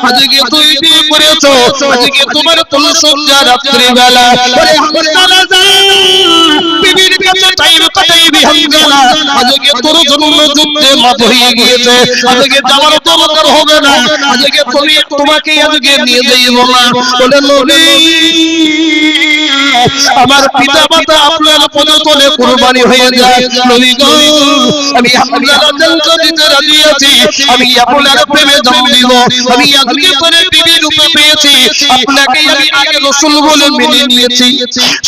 আজকে তুই বিয়ে করেছো, আজকে তোমার কোন সজ্জা রাত্রি বেলা। ওরে হামজালা যা বিবির কাছে টাইম কাটাইবি হামজালা, আজকে তোর জন্য যুদ্ধে মাত হয়ে গিয়েছে, আজকে যাওয়ার দরকার হবে না, আজকে তোমাকে আজকে নিয়ে যাইব না। বলে নবী আমার পিতা মাতা আপনার পদতলে কুরবানি হয়ে যায়, নবী গো আমি হামজালা জানতে দিতে রাজি আছি, আমি আপনার প্রেমে দম দিব, আমি আজকে পরে বিবি রূপে পেয়েছি, আপনাকে আমি আগে রাসূল বলে মেনে নিয়েছি।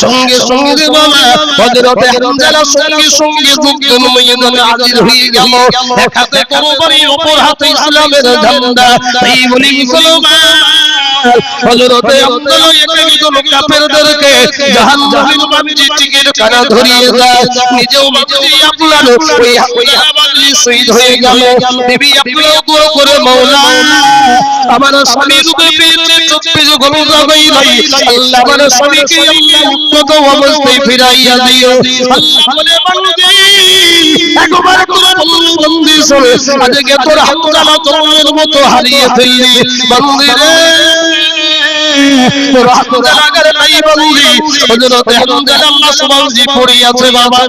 সঙ্গে সঙ্গে বাবা হযরতে হামজালা সঙ্গে সঙ্গে যুদ্ধের ময়দানে হাজির হয়ে গেল। এক হাতে তরবারি, অপর হাতে ইসলামের ঝান্ডা। এই বলি মুসলমান হযরতে হামজালা একজন কাফেরদেরকে জাহান্নামের বাবজি টিকিট কাটা ধরিয়ে দেয়, নিজেও বাবজি আপনার ওই হামজালা বাবজি শহীদ হয়ে গেল। বিবি আপনার দোয়া করে মাওলা আমার স্বামী রূপে পেয়েছে 24 ঘন্টা হয়ে নাই, আল্লাহ আমার স্বামীকে আল্লাহ উন্নত অবস্থায় ফিরাইয়া দিও। আল্লাহ বলে বান্দী একবার করে বন্দি শুনে আজকে তোর হামজালা জন্মের মতো হারিয়ে ফেললি, বান্দী রে তোর হামজালা করে নাই বান্দী। হযরতে হামজালা আল্লাহ সুবহানাহু পড়ে আছে বাবা।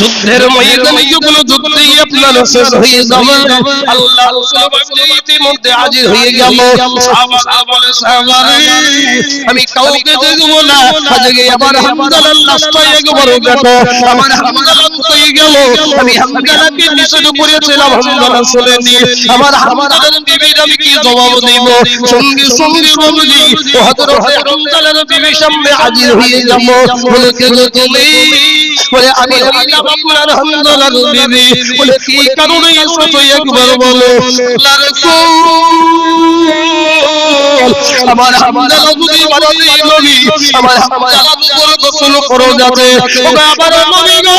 যুদ্ধের ময়দানে যখন যুদ্ধে আপনার শেষ হয়ে যাবে, আল্লাহ রাসূল ইতিমধ্যে হাজির হয়ে গেল। সাহাবারা বলে সাহাবারে আমি কাউকে দেখব না, আজকে আবার হামজালার লাশটা একবার দেখো, আমার হামজালা কোথায় গেল? আমি হামজালাকে নিষেধ করেছিলাম, হামজালা শুনেনি, আমার হামজালার বিবির আমি কি জবাব দেব? সঙ্গে সঙ্গে বলি হযরতে হামজালার বিবির সামনে হাজির হয়ে যাব। বলে কে গো তুমি? বলে আমি হইলাম আপনার হামজালার বিবি। বলে কি কারণে এসেছো একবার বলো। আল্লাহ রাসূল আমার হামজালা যদি মারা যায় নবী, আমার হামজালা উপর গোসল করো যাবে। ওগো আবার নবী গো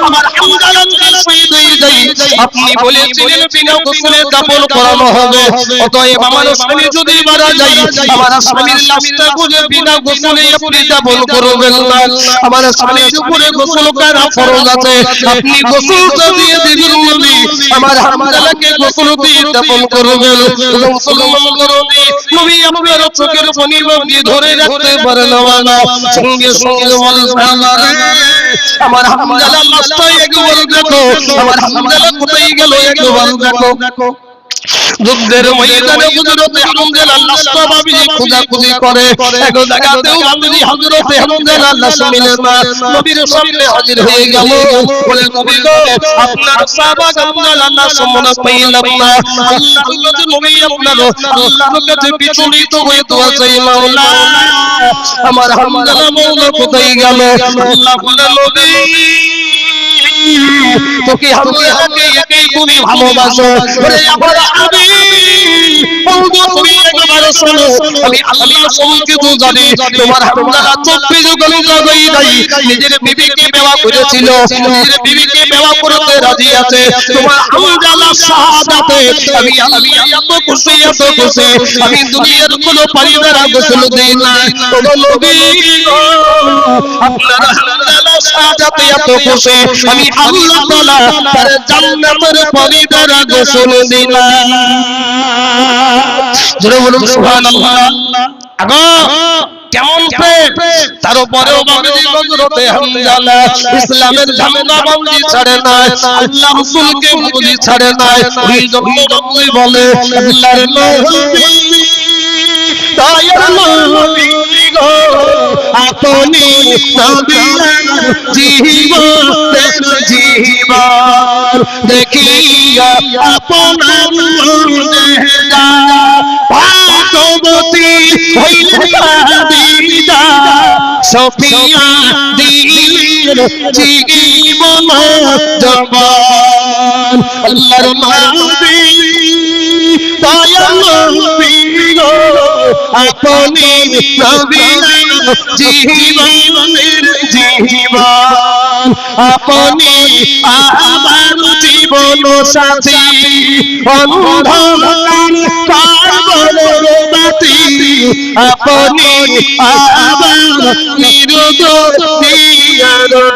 আমার হামজালা যদি শহীদ হয়ে যায়, আপনি বলেছিলেন বিনা গোসলে দাফন করানো হবে, অতএব আমার স্বামী যদি মারা যায়, আমার স্বামীর লাশটা খুলে বিনা গোসলে আপনি দাফন করবেন না, আমার স্বামীর উপরে গোসল করা ফরজ আছে, আপনি গোসলটা দিয়ে দিবেন নবী, আমার হামজালাকে গোসল দিয়ে দাফন করবেন। মুসলমান করবি নবী আপনার চোখের পানি বাবজি ধরে রাখতে পারেন না। সঙ্গে সঙ্গে বলে আমার হামজালার লাশটা একবার দেখো, আমার হামজালা কোথায় গেল একবার দেখো। যুদ্ধের ময়দানে হযরতে হামজালার লাশটা বাবজি খোঁজাখুঁজি করে, এক জায়গাতেও বাবজি হযরতে হামজালার লাশ মিলে না। নবীর সামনে হাজির হয়ে গেল, বলে নবী গো আপনার সাহাবা হামজালার লাশ মনে পাইলাম না। আল্লাহর কাছে নবী আপনার আল্লাহর কাছে বিচলিত হয়ে দোয়া চাই, মাওলা আমার হামজালা মাওলা কোথায় গেল? আল্লাহ বলে নবী তোকে হামজালাকে একাই তুমি ভালোবাসো, ওরে আমার আমি বলবো তুমি একবার শোনো, আমি আল্লাহ সম্পর্কে তো জানি তোমার হামজালা 24 ঘন্টা হয়ে নাই নিজের বিবিকে বিবাহ করেছিল, নিজের বিবিকে বিবাহ করতে রাজি আছে, তোমার হামজালা শাহাদাতে আমি আল্লাহ এত খুশি আমি দুনিয়ার কোনো পরিবারে গোসল দেই না। ও নবী আপনার হামজালা শাহাদাতে এত খুশি আমি আল্লাহ তাআলা তার জান্নাতের পরিবারে গোসল দেই না। জোরে বলুন সুবহানাল্লাহ। আগো কেমন প্রেম, তার উপরেও বাবজি হযরতে হামজালা ইসলামের ঝান্ডা বাবজি ছাড়ে না, আল্লাহ রাসূলকে বাবজি ছাড়ে না। ওই জন্য বাবজি বলে আল্লাহর নবী দয়ার নবী গো আপনি নবী জীবনের জীবন দেখিয়া আপনার নেহজা ভাগবতী হইলেন খাদিজা সফিয়া দিলেন জীবন জবান আল্লাহর নবী দয়াল নবী গো আপনি নবী জীবনের জীবন আপনি আমার জীবন সাথী অন্ধকার কারবালার বাতি আপনি আমার নিরুদ্দিয়ার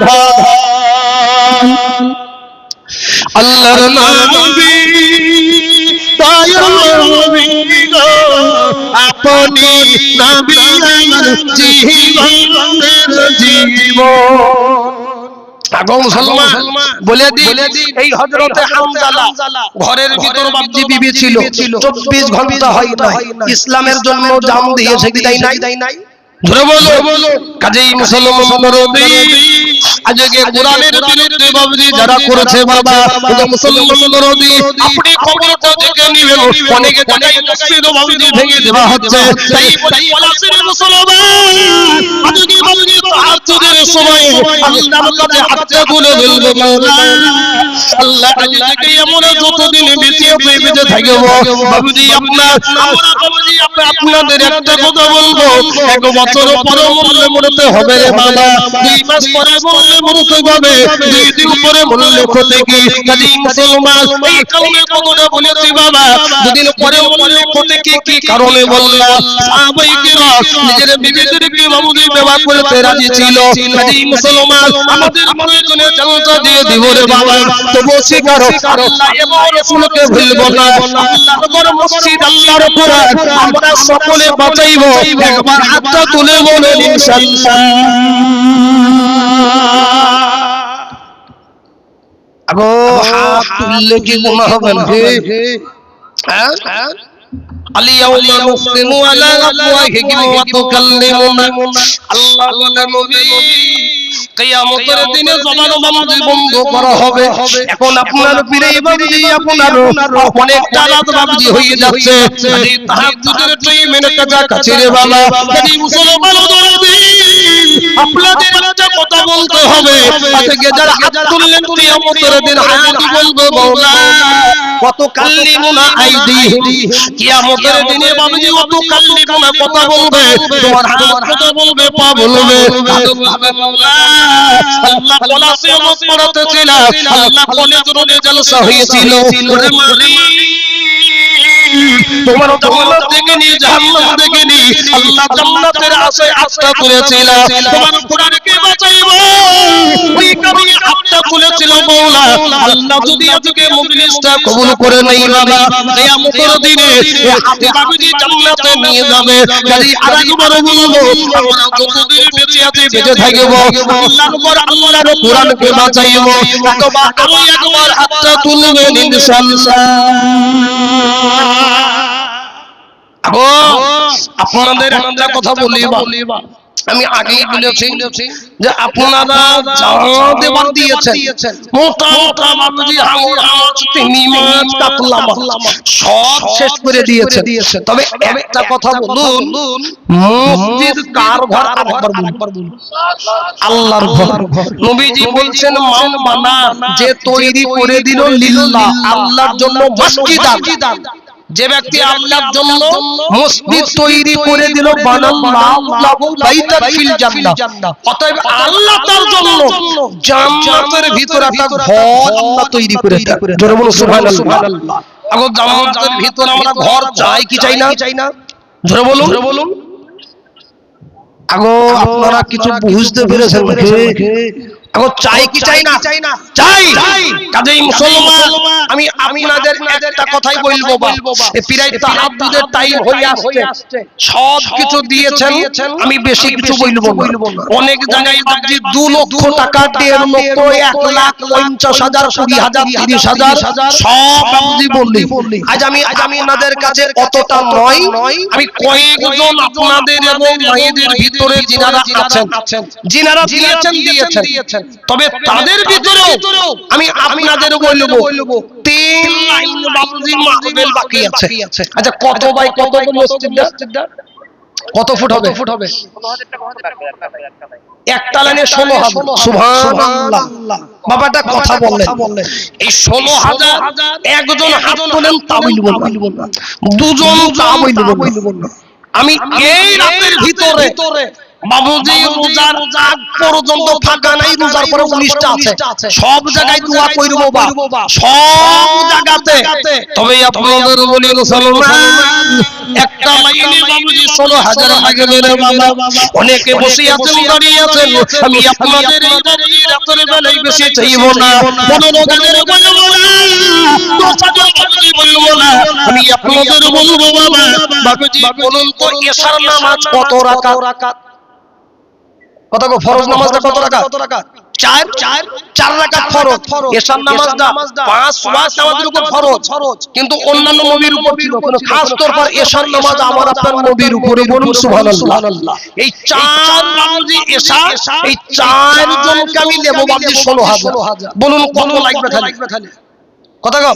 ধান আল্লাহর নবী দয়াল নবী গো আপনি নবী আমার জীবনের জীবন আগো মুসলমান বলে দি এই হযরতে হামজালা ঘরের ভিতর বাবজি বিবি ছিল 24 ঘন্টা হয় না ইসলামের জন্য জান দিয়েছে কি তাই নাই ধরে বলো কাজেই মুসলমান নরবি আজকে কোরআনের বিরুদ্ধে বাবজি যারা করেছে বাবা ওগো মুসলমান নরবি আপনি খবরটা দেখে নেবেন অনেক জায়গায় মসজিদ বাবজি ভেঙে দেওয়া হচ্ছে তাই পলাশের মুসলমান আজকে বাবজি তাহাজ্জুদের সময় আল্লাহর কাছে হাতটা তুলে বলবো মাওলা আল্লাহ আজকে আমরা যতদিন বেঁচে থাকব বাবজি আমরা বাবজি আপনাদের একটা কথা বলবো এক বছর পরে মরতে হবে রে বাবা 2 মাস পরে মরতে হবে 2 দিন পরে মরলে ক্ষতি কি কাজী মুসলমান এই কারণে কথাটা বলেছি বাবা 2 দিন পরে মরলে ক্ষতি কি কারণে বললাম সাহাবায়ে কিরাম নিজের বিবিদেরকে বাবুজি বিবাহ করতে রাজি ছিল কাজী মুসলমান আমাদের প্রয়োজনে জানতা দিয়ে দিব রে বাবা তবু স্বীকার আল্লাহ এবং রাসূলকে ভুলবো না আল্লাহর মসজিদ আল্লাহর কোরআন আমরা সকলে বাঁচাইব একবার হাতটা তুলে বলেন ইনশাআল্লাহ আগো হাত তুললে কি গুনাহ হবে না হ্যাঁ আলিয়াউমা নুসলিমু আলা আফওয়াহিহিম ওয়া তুকাল্লিমুনা আল্লাহ ওয়া নবী কিয়ামতের দিনে জবান বাবজি বন্ধ করা হবে এখন আপনার পীরে বাবজি আপনার অনেক জালাত বাবজি হয়ে যাচ্ছে এই তাহাজ্জুদের টাইমে কাছে রে বাবা যদি মুসলমান দরদি আপনাদের একটা কথা বলতে হবে আজকে যারা হাত তুললেন কিয়ামতের দিন হাত বলবো মাওলা কত কাল্লিমুনা আইদিহিম কিয়ামতের দিনে বাবজি কত কাল্লিমুনা কথা বলবে তোমার হাত কথা বলবে পা বলবে মাওলা আল্লাহ কলাসে ওয়াজ পড়াতেছিল আল্লাহ কলেজ রোডে জলসা হয়েছিল ওরে মালিক তোমার জান্নাত থেকে নি জাহান্নাম থেকে নি আল্লাহ জান্নাতের আশায় আস্থা করেছিল তোমার কোরআনকে বাঁচাইবো ওই কারণে আস্থা করেছিল মাওলা আল্লাহ যদি আজকে মজলিসটা কবুল করে নেই বাবা কিয়ামতের দিনে এই হাতে বাবজি জান্নাতে নিয়ে যাবে যদি আরেকবার বলবো আমরা যতদিন বেঁচে আছি বেঁচে থাকব আল্লাহর পর আল্লাহর কোরআনকে বাঁচাইবো একবার আরো একবার হাতটা তুলবেন ইনশাআল্লাহ আপনাদের একটা কথা বলি আমি আগেই বলেছি যে আপনারা জাহাজ এবার দিয়েছেন মোটা মোটা বাবুজি হাঙর মাছ তিমি মাছ কাতলা মাছ সব শেষ করে দিয়েছেন তবে একটা কথা বলুন মসজিদ কার ঘর আরেকবার বলুন আল্লাহর ঘর নবীজি বলছেন মান বানা যে তৈরি করে দিল লিল্লাহ আল্লাহর জন্য মসজিদ যে ব্যক্তি আল্লাহর জন্য মসজিদ তৈরি করে দিল বানাল্লাহু বাইতান ফিল জান্নাহ অতএব আল্লাহ তার জন্য জান্নাতের ভিতরে একটা ঘর আল্লাহ তৈরি করে দেন জোরে বলুন সুবহানাল্লাহ আগো জান্নাতের ভিতরে আমরা ঘর চাই কি চাই না জোরে বলুন আগো আপনারা কিছু বুঝতে পেরেছেন নাকি আগো চাই কি চাই না চাই কাজেই মুসলমান আমি আপনাদের একটা কথাই বলবো এই প্রায় তাহাজ্জুদের টাইম হয়ে আসছে সব কিছু দিয়েছেন আমি বেশি কিছু বলবো না অনেক জায়গায় বাবজি 2 লক্ষ টাকা 1.5 লক্ষ 1,50,000 20,000 30,000 সব বাবজি বললি আজ আমি আপনাদের কাছে অতটা নয় আমি কয়েকজন আপনাদের এবং মায়েদের ভিতরে যিনারা আছেন যিনারা দিয়েছেন তবে তাদের ভিতরেও আমি আপনাদের বলবো 3 লাইন বাবজি মাহফিল বাকি আছে আচ্ছা কত বাই কত মসজিদটা কত ফুট হবে? একটা লাইনে 16,000। সুবহানাল্লাহ। বাবাটা কথা বললেন, এই 16,000 একজন হাত তোলেন তাবিল বলবেন না, দুজন তাবিল বলবেন না। আমি এই রাতের ভিতরে বাবুজি রোজার আগ পর্যন্ত ফাঁকা নাই, রোজার পরে 19টা আছে, সব জায়গায় দোয়া কইরব বা সব জায়গাতে। তবে আপনাদের বলি মুসলমান, একটা লাইনে বাবুজি 16,000 লাগে রে বাবা। অনেকে বসে আছেন, দাঁড়িয়ে আছেন, আমি আপনাদের এই বাবুজি রাতের বেলায় বেশি চাইব না, 15 গানের বলবো না, 10,000 বাবুজি বলবো না, আমি আপনাদের বলবো বাবা। বাবুজি বলুন তো এশার নামাজ কত রাকাত? কত গো? ফরজ নামাজটা কত রাকাত? 4 রাকাত ফরজ। এশার নামাজটা 5 ওয়াক্ত আমাদের উপর ফরজ, কিন্তু অন্যান্য নবীর উপর ছিল, কিন্তু খাস তौर पर এশার নামাজ আমার আপনার নবীর উপরে। বলুন সুবহানাল্লাহ। এই 4 বাবুজি এশা, এই 4 জনকে আমি নেব বাবুজি 16,000। বলুন কত লাগবে খালি? কত গো?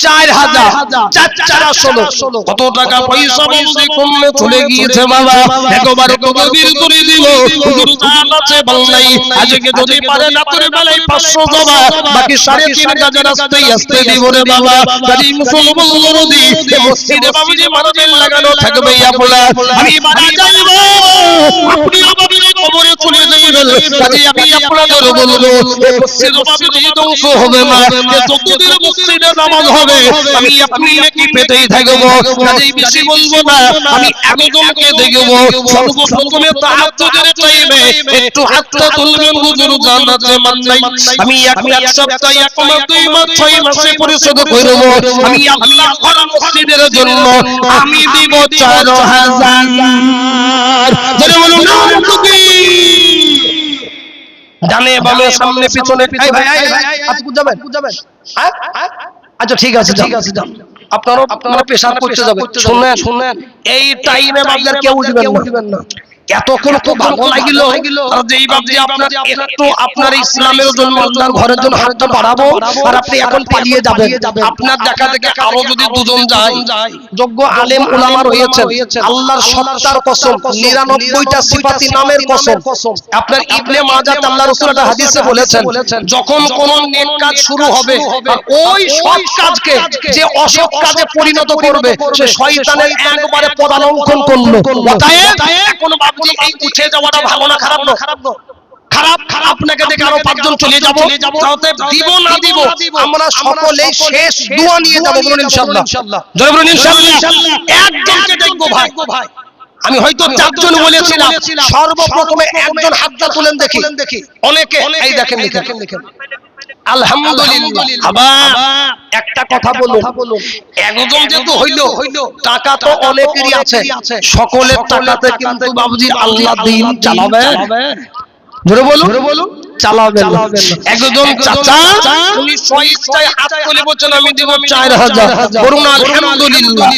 4,000। 4,416। কত টাকা পয়সা বাবুজি কমে চলে গিয়েছে বাবা, একবারে তকবীর করে দিল। হুজুর জান আছে বললাই, আজকে যদি পারে রাতের বেলায় 500 জমা, বাকি 3.5 গাজা রাস্তায় আসতে দিব রে বাবা। কাজী মুসলমান নরদি এই মসজিদে বাবুজি মারাবেল লাগানো থাকবে আপনার। আমি মারা যাইব, আপনিও বাবুজি কবরে চলে যাইবেন। কাজী আমি আপনাদের বলবো, এই মসজিদ বাবুজি ধ্বংস হবে না, যতদিন মসজিদে নামাজ হবে আমি আপনি কি পেতেই থাকবো। কাজেই বেশি বলবো না, আমি একজনকে দেখবো। সর্বপ্রথমে তাহাজ্জুদের টাইমে একটু হাতটা তুলবেন, হুজুর জান্নাতে মান নাই। আমি এক সপ্তাহ, 1 মাস, 2 মাস, 6 মাসে পরিশোধ করব। আমি আল্লাহ ঘর মসজিদের জন্য আমি দিব 4,000। ধরে বলুন না ডানে বামে সামনে পিছনে। এই ভাই আপনি কোথায় যাবেন? আচ্ছা ঠিক আছে যান, আপনারা পেশাব করতে যাবেন। শুনেন এই টাইমে বাবজার কেউ উঠবেন না। এতক্ষণ খুব ভালো লাগিল, আর যেই বাবজি আপনার একটু আপনার ইসলামের জন্য আল্লাহর ঘরের জন্য হাতটা বাড়াবো, আর আপনি এখন পালিয়ে যাবেন। আপনার দেখা থেকে আরো যদি দুজন যায়, যোগ্য আলেম উলামা রয়েছেন, আল্লাহর সত্তার কসম, 99টা সিফাতি নামের কসম। আপনার ইবনে মাজাহ আল্লাহ রাসূল একটা হাদিসে বলেছেন, যখন কোন নেক কাজ শুরু হবে, আর ওই সৎ কাজকে যে অসৎ কাজে পরিণত করবে, সে শয়তানের একবারে পদালঙ্ঘন করলো। অতএব এখন বাবুজি এই উঠে যাওয়াটা ভালো না খারাপ? খারাপ। আপনাকে দেখে আরো 5 জন চলে যাব, তাতে দিব না দিব আমরা সকলেই শেষ দোয়া নিয়ে যাব। বলুন ইনশাআল্লাহ। জয় বলুন ইনশাআল্লাহ। একজনকে দেখবো ভাই, আমি হয়তো 4 জন বলেছিলাম, সর্বপ্রথমে একজন হাতটা তুলেন দেখি। অনেকে এই দেখেন আলহামদুলিল্লাহ। আবার একটা কথা বলুন, একজন যেহেতু হইল, টাকা তো অনেকেরই আছে, সকলের টাকাতে কিন্তু বাবুজি আল্লাহ দিন চালাবে। ধরে বলুন চালাবে না। একজন চাচা উনি স্বইচ্ছায় হাত তুলে বলছেন আমি দেব 4,000। বলুন আলহামদুলিল্লাহ।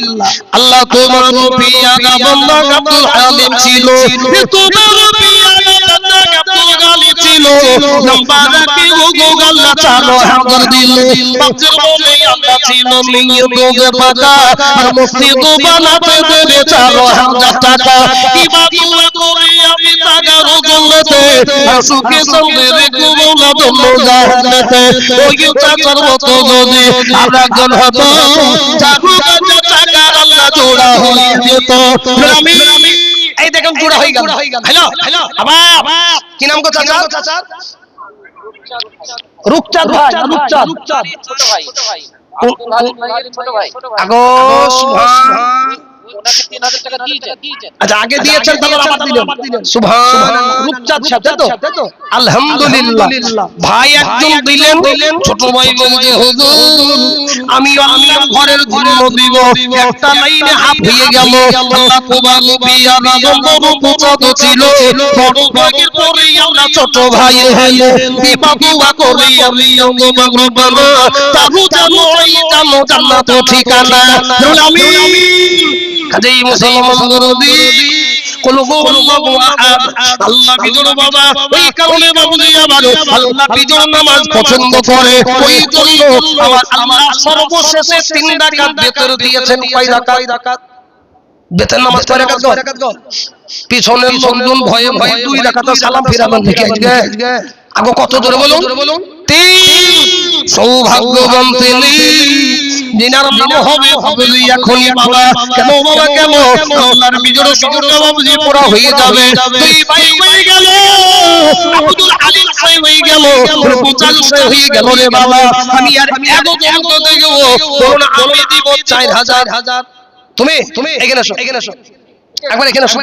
আল্লাহ তোমার পিয়ারা বান্দা আব্দুল হালিম ছিল, তোমার পিয়ারা বান্দা আব্দুল গালি ছিল, নাম্বারকে গো আল্লাহ চালো হাজার দিল। বাচ্চার বলে আল্লাহ ছিল নিয়ে দোগে পাকা, আর মসজিদ বানাতে দেবে 4,000 টাকা। ইবাদত করে আমি টাকা রজলতে, সুখে সঙ্গে রেখো মৌলা দোনো জাহান্নাতে। ওই চাচার মতো যদি আর একজন হতো, চারু গাছা টাকা আল্লাহ জোড়া হয়ে যেত। আমি এই দেখুন জোড়া হয়ে গেল। হ্যালো আবার কি নাম গো চাচা? রূপচাঁদ ভাই। রূপচাঁদ ছোট ভাই, আব্দুল হালিম ভাইয়ের ছোট ভাই। আগো সুবহান, ওনাকে 3,000 টাকা দিয়েছেন। আচ্ছা আগে দিয়েছেন, তারপর আবার দিলেন। সুবহানাল্লাহ। রূপচাঁদ সাথে তো আলহামদুলিল্লাহ। ভাই একজন দিলেন, ছোট ভাই বলছে হুজুর আমি আল্লাহর ঘরের জন্য দিব। একটা লাইনে হাফ হয়ে গেল। আল্লাহ কোবাল পিয়ারা বড় পছন্দ ছিল, বড় ভাগের পরে আমরা ছোট ভাই হইলে বিবাহ করে আমি রব্বানা তাহু জানো জান্নাত ঠিকানা। আমি কাজেই মুসলমান নরদি কুলহু আল্লাহু আহাদ, আল্লাহ বিজোর বাবা। ওই কারণে বাবুজি আমার আল্লাহ বিজোর নামাজ পছন্দ করে। ওই জন্য আমার আল্লাহ সর্বশেষে 3 রাকাত বেতর দিয়েছেন। কয় রাকাত? বেতের নামাজ কয় রাকাত গো পিছনের লোকজন ভয়ে ভয়ে 2 রাকাতে সালাম ফিরাবেন নাকি আজকে আগো কত জোরে বলুন 3 সৌভাগ্যবান তিনি জিনার নাম হবে হবে এখনই বাবা কেন বাবা কেন আল্লাহর বিজয় সঙ্গে বাবুজি পড়া হয়ে যাবে তুই ভাই হয়ে গেল আব্দুল আলিম সাহেব হয়ে গেল প্রপোজাল হয়ে গেল রে বাবা আমি আর এত জনতা দেখব করোনা আমি দিব 4000 তুমি এখানে এসো একবার এখানে এসো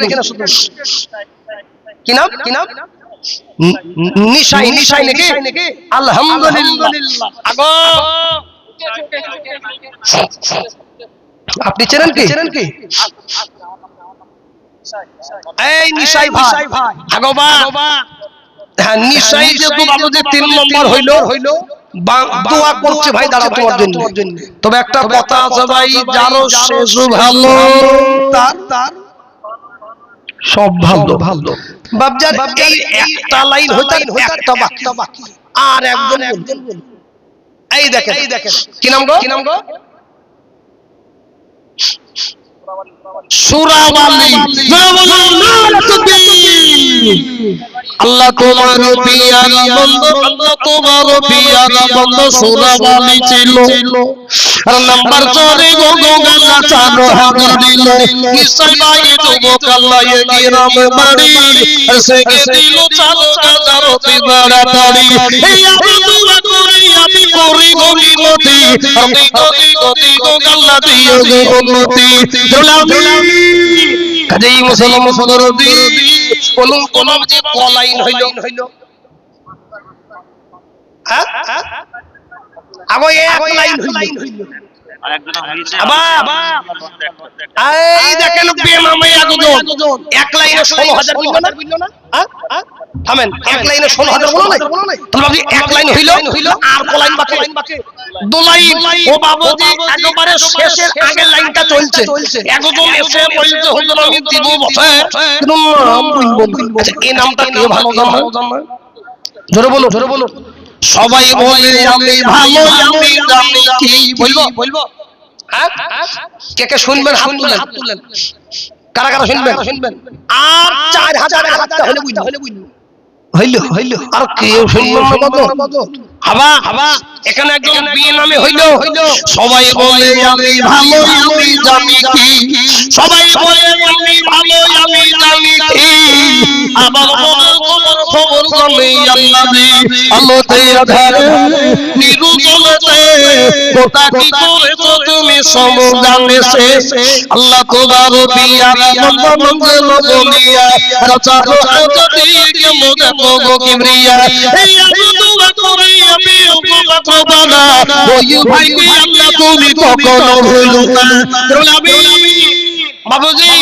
কি নাম নিশাই নাকি আলহামদুলিল্লাহ আগো আপনি চেনেন কি এই নিশাই ভাই আগো বা হ্যাঁ নিশাই যে তো বাবুজি 3 নম্বর হইলো দোয়া করছে ভাই দাঁড়াও তোমার জন্য তবে একটা কথা আছে ভাই যারও শেষ ভালো তার সব ভালো বাপজান এই একটা লাইন হইতা একটা বাকি আর একজন এই দেখেন কি নাম গো সূরাওয়ালি আল্লাহ তোমার পিয়ারা বন্ধু আল্লাহ তোমার পিয়ারা বন্ধু সূরাওয়ালি ছিল আর নাম্বার 4 গো গালা চানো হাজার দিল নিশ্চয় ভাই যুবক আল্লাহ কিরাম বাড়ি আর সেকে দিল 4000 তিবারা তাড়ি এই আমি দোয়া করি আমি করি গরিবতি আমি গতি গো গালা দিও গো উন্নতি দোলামি কাজেই মুসলমান দিদি কোন যে কলাইন হইল হ্যাঁ আগো এক লাইন হইল আরেকজন হইছে এই দেখেন বেমামে একজন এক লাইনে 16000 বলল না থামেন এক লাইনে 16000 বলো নাই তাহলে আপনি এক লাইন হইল আর কলাইন বাকি দুলাইন ও বাবুজি একবারে শেষের আগের লাইনটা চলছে একজন এসে বলছে হুজুর আমি দিব বসে কিন্তু নাম বলবো আচ্ছা এই নামটা কে ভালো জানো জোরে বলো সবাই বলে আমি ভালো আমি জানি কি বলবো হ্যাঁ কে শুনবেন হাত তুলেন কারা শুনবেন আর 4000 হাতটা হলে হইল আর কেউ শুনবেন না কত হাবা এখানে একজন বিয়ে নামে হইল সবাই বলে আমি ভালো আমি জানি কি সবাই বলে আমি ভালো আমি জানি কি আবার খবর জানি আল্লাহ আলোতে আধারে নিরুজলতে গোটা কি করেছো তুমি সব জানেছে আল্লাহ তোমার পিয়ারা মঙ্গল বলিয়া রাচালো যদি কেমন দেখো কিবরিয়া এই আমি দোয়া করি আমি উপবানা ওই ভাই আল্লাহ তুমি কখনো ভুলো না রুলাবি বাবুজি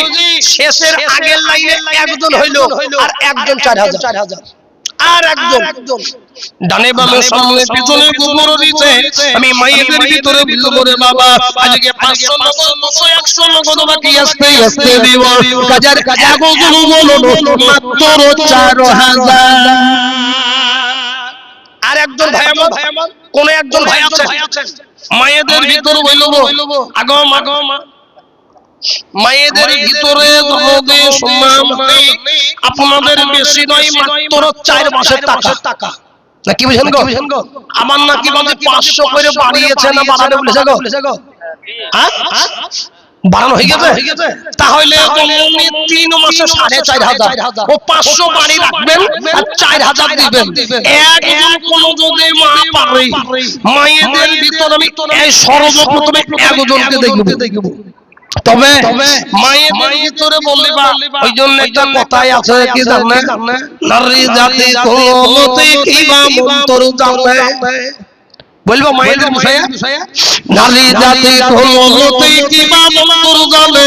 শেষের আগের লাইনে একজন হইল আর একজন 4000 আর একজন ডানে বামে সামনে পিছনে গোবর দিতে আমি মায়েদের ভিতরে ভিতরে বাবা আজকে 500 নগদ 100 নগদ বাকি আস্তে দিব কাজার একজন বলো মাত্র 4000 আর একজন ভাই আমার কোন একজন ভাই আছে মায়েদের ভিতরে হইল আগো মা মায়েদের ভিতরে দরদে সম্মান আপনাদের বেশি নয় মাত্র 4 মাসের টাকা না কি বুঝেন গো আমার নাকি বলে 500 করে বাড়িয়েছে না বাড়াবে বলেছে গো হ্যাঁ বাড়ানো হয়ে গেছে তাহলে তুমি 3 মাসে 4500 ও 500 বাড়ি রাখবেন আর 4000 দিবেন একজন কোন যদি মা পারে মায়েদের ভিতরে আমি এই সর্বপ্রথমে একজনকে দেখব তবে মায়ের ভিতরে বললিবা ওই জন্য একটা কথাই আছে কি জানেন নারী জাতি কোনমতে কিবা মন্তর জানে বলবো মায়েদের বিষয়ে নারী জাতি কোনমতে কিবা মন্তর জানে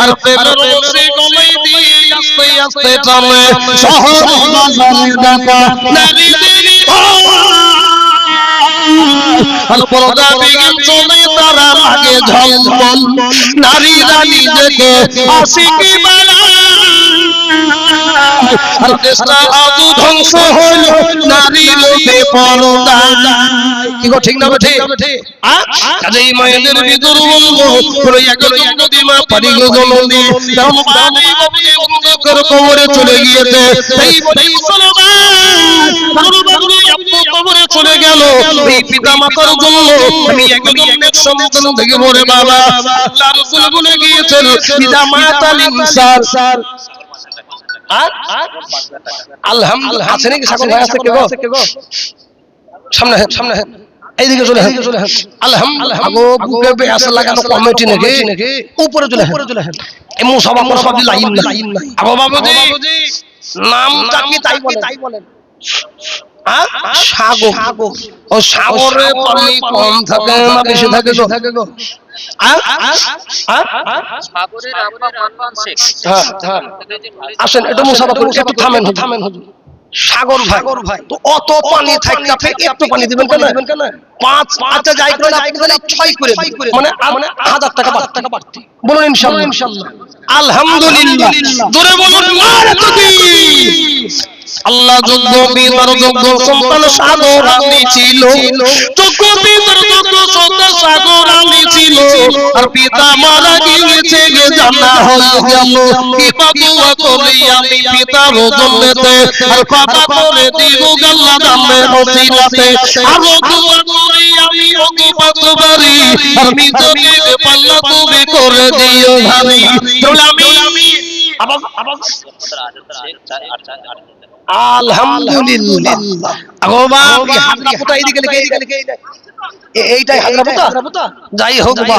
আর প্রেমের বসে গলে দিয়ে আস্তে আস্তে টানে শহর বাজারে দেখা নারীদের আর পর্দা বিগিন চলে তারা লাগে ঝলমল নারীরা নিজেকে আশিকি বানায় আর দেশটা আদু ধ্বংস হইল নারী লোভে পর্দা কি গো ঠিক না ঠিক কাজেই মায়েদের ভিতর বলবো পুরো একজন যদি না পারি গো জননী কারণ বাবা বাবুজি অন্ধকার কবরে চলে গিয়েছে এই বলি মুসলমান কারণ বাবুজি আপনি কবরে চলে গেল এই পিতা মাতার জন্য আমি একজন নেক সন্তান থেকে বলে বাবা আল্লাহ রাসূল বলে গিয়েছেন পিতা মাতাল ইনসান আলহামদুলিল্লাহ আছে নাকি সকল ভাই আছে কে গো সামনে সামনে এইদিকে চলে আলহামদুলিল্লাহ গো বুকে বেয়াস লাগানো কমিটি নাকি উপরে চলে এই মুসাফা মুসাফি লাইন নাই আগো বাবুজি নামটা কি তাই বলেন সাগর ও সাগরে পানি কম থাকে না বেশি থাকে গো সাগরের আব্বা মানমান শেখ আসেন একটু মুসাফা করুন একটু থামেন হুজুর সাগর ভাই তো অত পানি থাকে আপনি একটু পানি দিবেন কেন 5 আচ্ছা যাই করে আপনি খালি 6 করে মানে 1000 টাকা বাড়তি বলুন ইনশাআল্লাহ আলহামদুলিল্লাহ জোরে বলুন নারে তাকবীর আল্লাহ যোগ্য বিদার যোগ্য সন্তান সাগর আমি ছিল যোগ্য বিদার যোগ্য সন্তান সাগর আমি ছিল আর পিতা মারা গিয়েছে গে জানা হয়ে গেল পিতা দোয়া করি আমি পিতার জন্যতে আর বাবা করে দিব আল্লাহ নামে ওসিলাতে আর দোয়া করি আমি ওকে পাতবারি আর মিজনে পাল্লা তুমি করে দিও ভাবি আমি আলহামদুলিল্লাহ আগো বাপ এই হাতটা এদিকে লিখে এইটাই হাজরাপোতা যাই হোক বা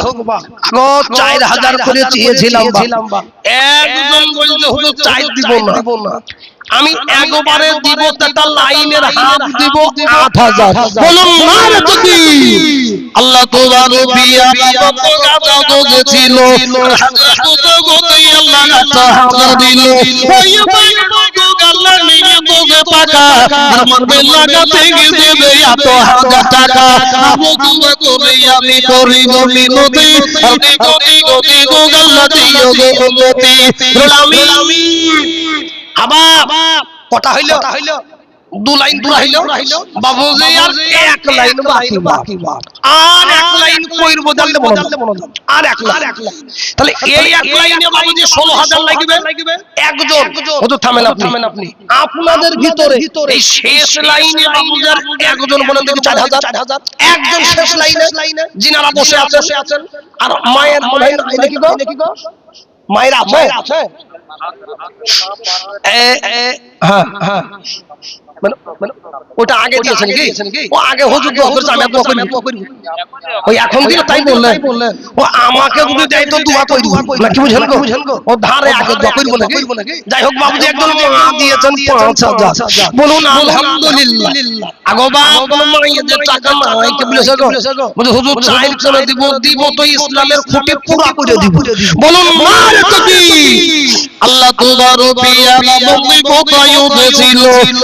আগো 4000 করে চেয়েছিলাম বা একজন বলতে হলো 4 দিব না আমি একবারে দিব তাটা লাইনের হাত দিব 8000 বলুন নারে তাকবীর আল্লাহ তোমার বিয়া কত গাদা গেছিল হাজরাত গতি আল্লাহ 8000 দিল ওই গো আল্লাহ নিয়ে তোকে পাকা আমার বেলা লাগাতে দেবে এত 1000 টাকা আবু দুয়া করে আমি করিব মিনতি গতি গো আল্লাহ দিও গো উম্মতি আমি আবা কটা হইলো 2 লাইন বাবুজি আর 1 লাইন বাকি আর 1 লাইন কইরব জানলে মনে আর 1 লাইন তাহলে এই 1 লাইনে বাবুজি 16000 লাগবে একজন হুজুর থামেন আপনি আপনাদের ভিতরে এই শেষ লাইনে বাবুজি আর একজন বলেন দেখি 4000 একজন শেষ লাইনে যিনারা বসে আছেন আর মায়ের মনে হয় নাকি গো মায়ের আছে হ্যাঁ মানে ওটা আগে দিয়েছেন কি ও আগে হুজুর আমি দোয়া করি ওই এখন দিলে তাই বললেন ও আমাকে যদি দেয় তো দোয়া করি না কি বুঝেন গো ও ধারে আগে দোয়া করি বলে যাই হোক বাবুজি একজন মা দিয়েছেন 5000 বলুন আলহামদুলিল্লাহ আগো বাপ মায়ের যে টাকা মাইকে বলেছে গো হুজুর চাইল করে দিব তো ইসলামের খুঁটি পুরো করে দিব বলুন নারে তাকবীর আল্লাহ তোমার বিয়া বন্ধু কোথায় উঠেছিল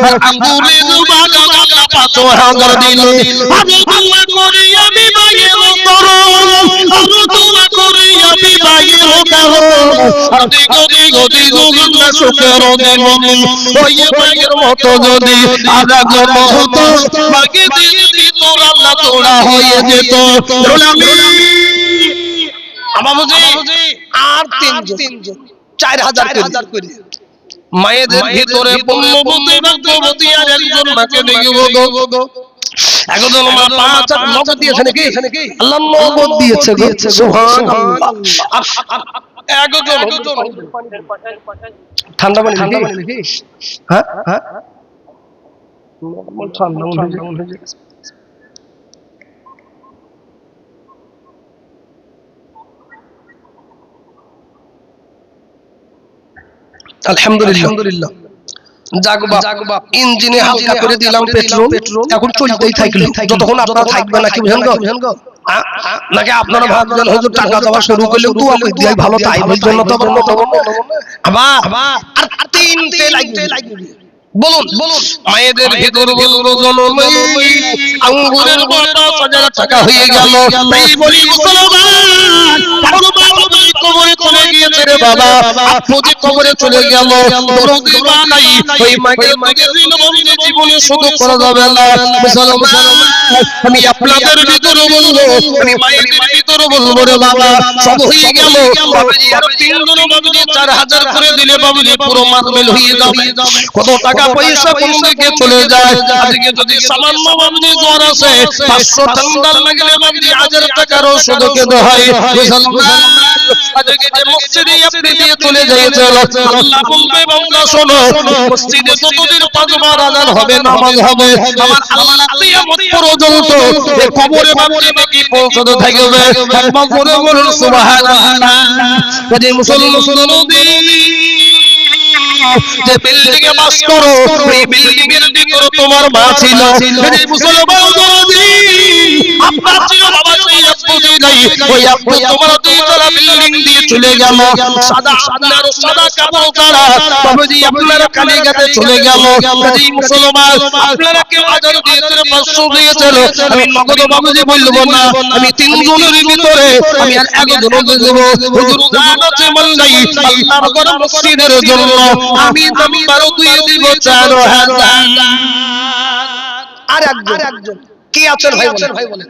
আলহামদুলিল্লাহ আল্লাহ 5000 দিল আমি দোয়া করি আমি মায়ের তরুণ আমি দোয়া করি আমি মায়ের তরুণ আর দিগো আল্লাহ শুকর দেব ওই মায়ের মতো যদি আদা হতো বাকি দিদি তোর আল্লাহ তোড়া হয়ে যেত আমি বাবুজি আর 3 4000 করে মায়েদের ভিতরে পুণ্যবতী ভক্তবতী আর একজন মাকে নিয়ে গো একজন মা 5000 নগদ দিয়েছে নাকি আল্লাহ নগদ দিয়েছে গো সুবহানাল্লাহ একজন ঠান্ডা পানি নাকি হ্যাঁ ঠান্ডা মনে আলহামদুলিল্লাহ জাগবা ইঞ্জিনে হালকা করে দিলাম পেট্রোল এখন চলতেই থাকলো যতক্ষণ আপনারা থাকবেন নাকি বুঝেন গো নাকি আপনারা ভাবছেন হুজুর টাকা দেওয়া শুরু করলে দোয়া করে দিই ভালো তাই বল জন্য তো আবার আর 3টে লাগবে বলুন মায়েদের ভিতর বলবো জনমী আঙ্গুরের বড় 5000 টাকা হয়ে গেল তাই বলি মুসলমান কারো বাবা কবরে চলে গিয়ে গিয়েছে রে বাবা, আপনি কবরে চলে গেল, দরদি বানাই ওই মাকে দিন বন্ধু জীবনে শুধু করা যাবে না। মুসলমান আমি আপনাদের ভিতরে বলবো, আমি মায়ের ভিতরে বলবো রে বাবা, সব হয়ে গেল বাবাজি, আর তিনজন বাবুজি 4000 করে দিলে বাবুজি পুরো মাতমেল হয়ে যাবে। কত টাকা পয়সা কোন দিকে চলে যায়। আজকে যদি সামান্য বাবুজি জ্বর আছে 500 ঠান্ডা লাগলে বাবুজি 1000 টাকার ওষুধ খেতে হয়। মুসলমান আজকে যে মসজিদে আপনি দিয়ে চলে যাইছে, আল্লাহ বলবে বান্দা শোনো, মসজিদে যতদিন 5 বার আযান হবে নামাজ হবে, আমার আল্লাহ কিয়ামত পর্যন্ত এই কবরে বাবুজি নাকি পৌঁছাতে থাকবে। একবার বলে বলুন সুবহানাল্লাহ। যদি মুসলমান যে বিল্ডিং এ বাস করো, এই বিল্ডিং এর ভিতরে তোমার মা ছিল, এই মুসলমান আপনার ছিল বাবা, সেই আব্বু নাই, ওই আব্বু তোমার দুইতলা বিল্ডিং দিয়ে চলে গেল, সাদা আপনার সাদা কাপড় ছাড়া বাবুজি আপনারা কালীঘাটে চলে গেল। এই মুসলমান আপনারা কেউ আজান দিয়েছেন, 500 দিয়েছেন, আমি নগদ বাবুজি বলবো না, আমি 3 জনের ভিতরে আমি আর একজনকে দেব। হুজুর গান আছে মাল্লাই আল্লাহর ঘর মসজিদের জন্য আমি নাম্বার 2 দিব 4000। আর একজন কি আছেন ভাই বলেন,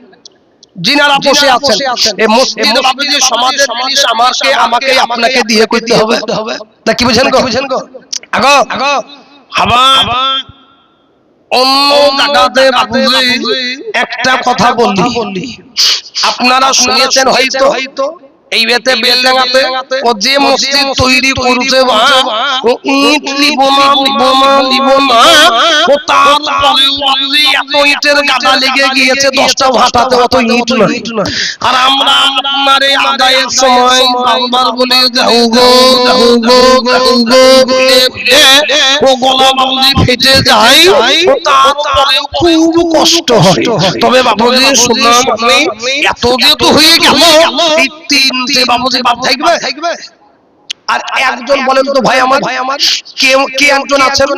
যিনারা বসে আছেন এই মসজিদে বাবুজি সমাজের জিনিস আমাকে আপনাকে দিয়ে করতে হবে, তা কি বুঝেন গো? আগো হাবা অন্য জায়গাতে বাবুজি একটা কথা বললি, আপনারা শুনেছেন হয়তো এই বেতে বেলডাঙ্গাতে ও যে মসজিদ তৈরি করছে ও ইট নিব না ও তারপরেও বাবুজি এত ইটের গাদা লেগে গিয়েছে 10টা ভাটাতে, অত ইট না। আর আমরা আপনার এই আদায়ের সময় বারবার বলে যাও গো বলে ও গলা বাবুজি ফেটে যায়, ও তারপরেও খুব কষ্ট হয়। তবে বাবুজি শুনলাম আমি এত যেহেতু হয়ে গেল, এই 3টে বাবুজি বাপ থাকবে। আর একজন বলেন তো ভাই আমার কে একজন আছেন,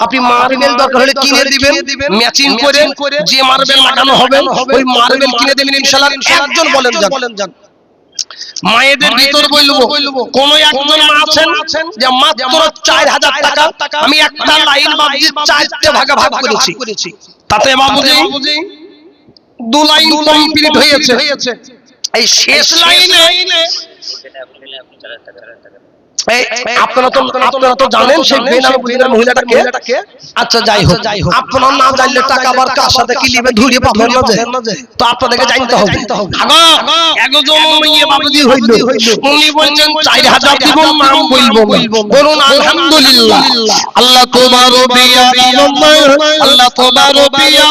আপনি মার্বেল দরকার হলে কিনে দিবেন, ম্যাচিং করে যে মার্বেল লাগানো হবে ওই মার্বেল কিনে দিবেন ইনশাআল্লাহ। একজন বলেন যান। মায়েদের ভিতর বলবো কোন একজন মা আছেন যে মাত্র 4000 টাকা আমি একটা লাইন বাবুজি 4টে ভাগে ভাগ করেছি, তাতে বাবুজি 2 লাইন কমপ্লিট হয়েছে। এই শেষ লাইনে আপনারা তো জানেন সেই বেনামী মহিলাটাকে। আচ্ছা যাই হোক, আপনারা না জানলে টাকা আবার কার সাথে কি লিবে ধুরিয়ে পাবেন না যে, তো আপনাদেরকে জানতে হবে। একজন মেয়ে বাবুজি হইল, উনি বলছেন 4000 দিব, নাম বলবো, বলুন আলহামদুলিল্লাহ। আল্লাহ তোমার বিয়া আল্লাহ তোমার বিয়া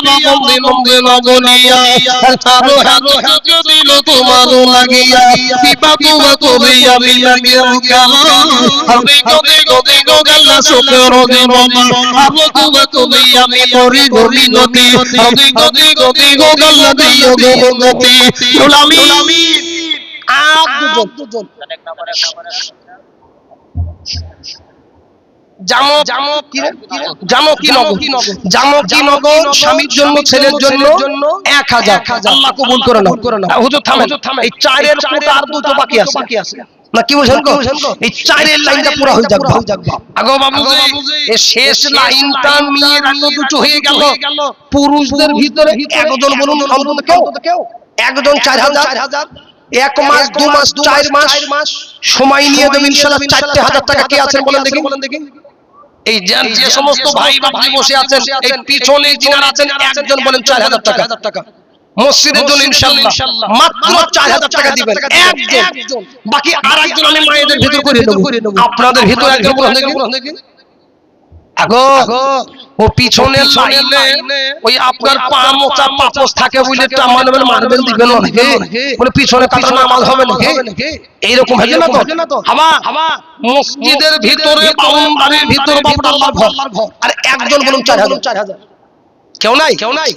মন্দির নগনিয়া আরো হাত দিল তোমার লাগিয়া বিপা তোমা তুমি আমি লাগিয়া কালা আমি গদে গল্লা শুকর দেব আবু তুমি আমি মরি গলি নদী আমি গদে গল্লা দিও গতি আমি দুজন জামকি নগর স্বামীর জন্য ছেলের জন্য 1000 আল্লাহ কবুল করে নাও। হুজুর থামেন, এই 4 কোটা আর 2 বাকি আছে না, কি বুঝেন গো? এই 4 লাইনটা পুরো হয়ে যাক আগো বাবুজি। এই শেষ লাইনটা নিয়ে রাখো, 2 হয়ে গেল। পুরুষদের ভিতরে একজন বলুন অন্তত কেউ একজন 4000, 1 মাস 2 মাস 4 মাস সময় নিয়ে দেবেন ইনশাআল্লাহ। 4000 টাকা কে আছেন বলেন দেখি। এই যে সমস্ত ভাই বাবুজি বসে আছেন, এই পিছনে যিনারা আছেন একজন বলেন 4000 টাকা মসজিদের জন্য ইনশাআল্লাহ মাত্র 4000 টাকা দিবেন একজন। বাকি আরেকজন আমি মায়েদের ভিতর করে দেব, আপনাদের ভিতর একজন বলেন দেখি। আগো ও পিছনের লাইনে ওই আপনার পা মোচা পাপস থাকে বলে মার্বেল দিবেন অনেকে, বলে পিছনে কাছে নামাজ হবে নাকি, এইরকম হবে না তো। হাবা মসজিদের ভিতরে বাউন্ডারির ভিতর বাবা আল্লাহর ঘর, আর একজন বলুন 4000। কেউ নাই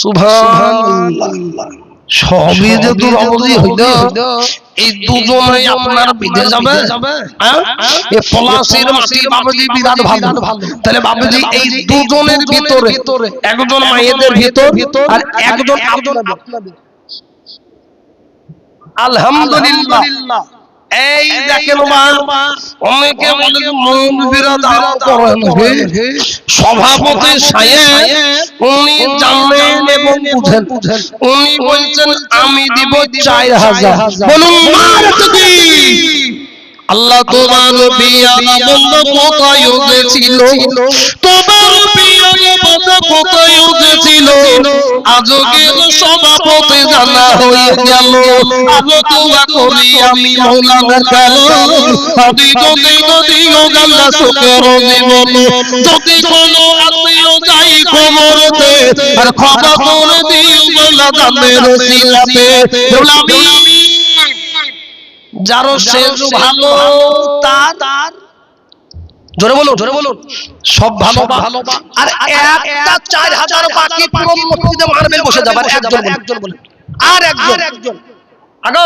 সুবহানাল্লাহ। সবই যে দূর অবধি হইল, এই দুজনেই আপনার বিদে যাবে। এ পলাশির মাটি বাবুজি বিরাট ভালো। তাহলে বাবুজি এই দুজনের ভিতরে একজন মায়েদের ভিতর আর একজন আপনাদের। আলহামদুলিল্লাহ এই দেখেন মা, অনেকে বলে যে মৌলবীরা দান করেন হে, সভাপতি সাহেব উনি জানেন এবং বুঝেন, উনি বলছেন আমি দিব 4000। বলুন আল্লাহ তোমার বিয়ানা বন্ধ কোথায় উঠেছিল, তোমার বিয়ানা বন্ধ কোথায় উঠেছিল, আজকে সভাপতি জানা হয়ে গেল, আজও তোমা করি আমি মৌলানা গেল, আমি যদি দিও গাল্লা সুখের জীবন, যদি কোনো আত্মীয় যাই খবরতে আর খবর করে দিও বলা দানের সিলাতে, আমি যারো শেষ ভালো তার জোরে বলুন সব ভালো আর একটা 4000 বাকি পুরো মসজিদে মারবেল বসে যাবে একজন বলে আর একজন আগো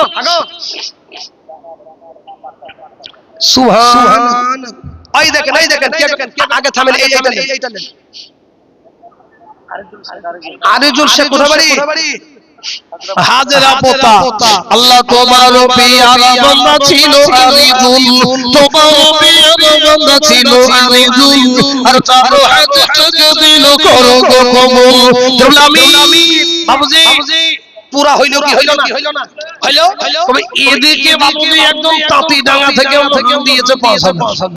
সুবহান। এই দেখেন আগে থামেন, এইটা নেন আরেজুল শেখ কোথায় বাড়ি? হাজরা পোতা। আল্লাহ তোমার পিয়ারা বান্দা ছিল আরিজুল, তোমার পিয়ারা বান্দা ছিল আরিজুল, আর কারো হাতে টাকা দিল করো গো কবুল। আমি বাবুজি পুরা হইলো কি হইলো না হইলো। তবে এদিকে বাবুজি একদম তাঁতিডাঙ্গা থেকে দিয়েছে 5000।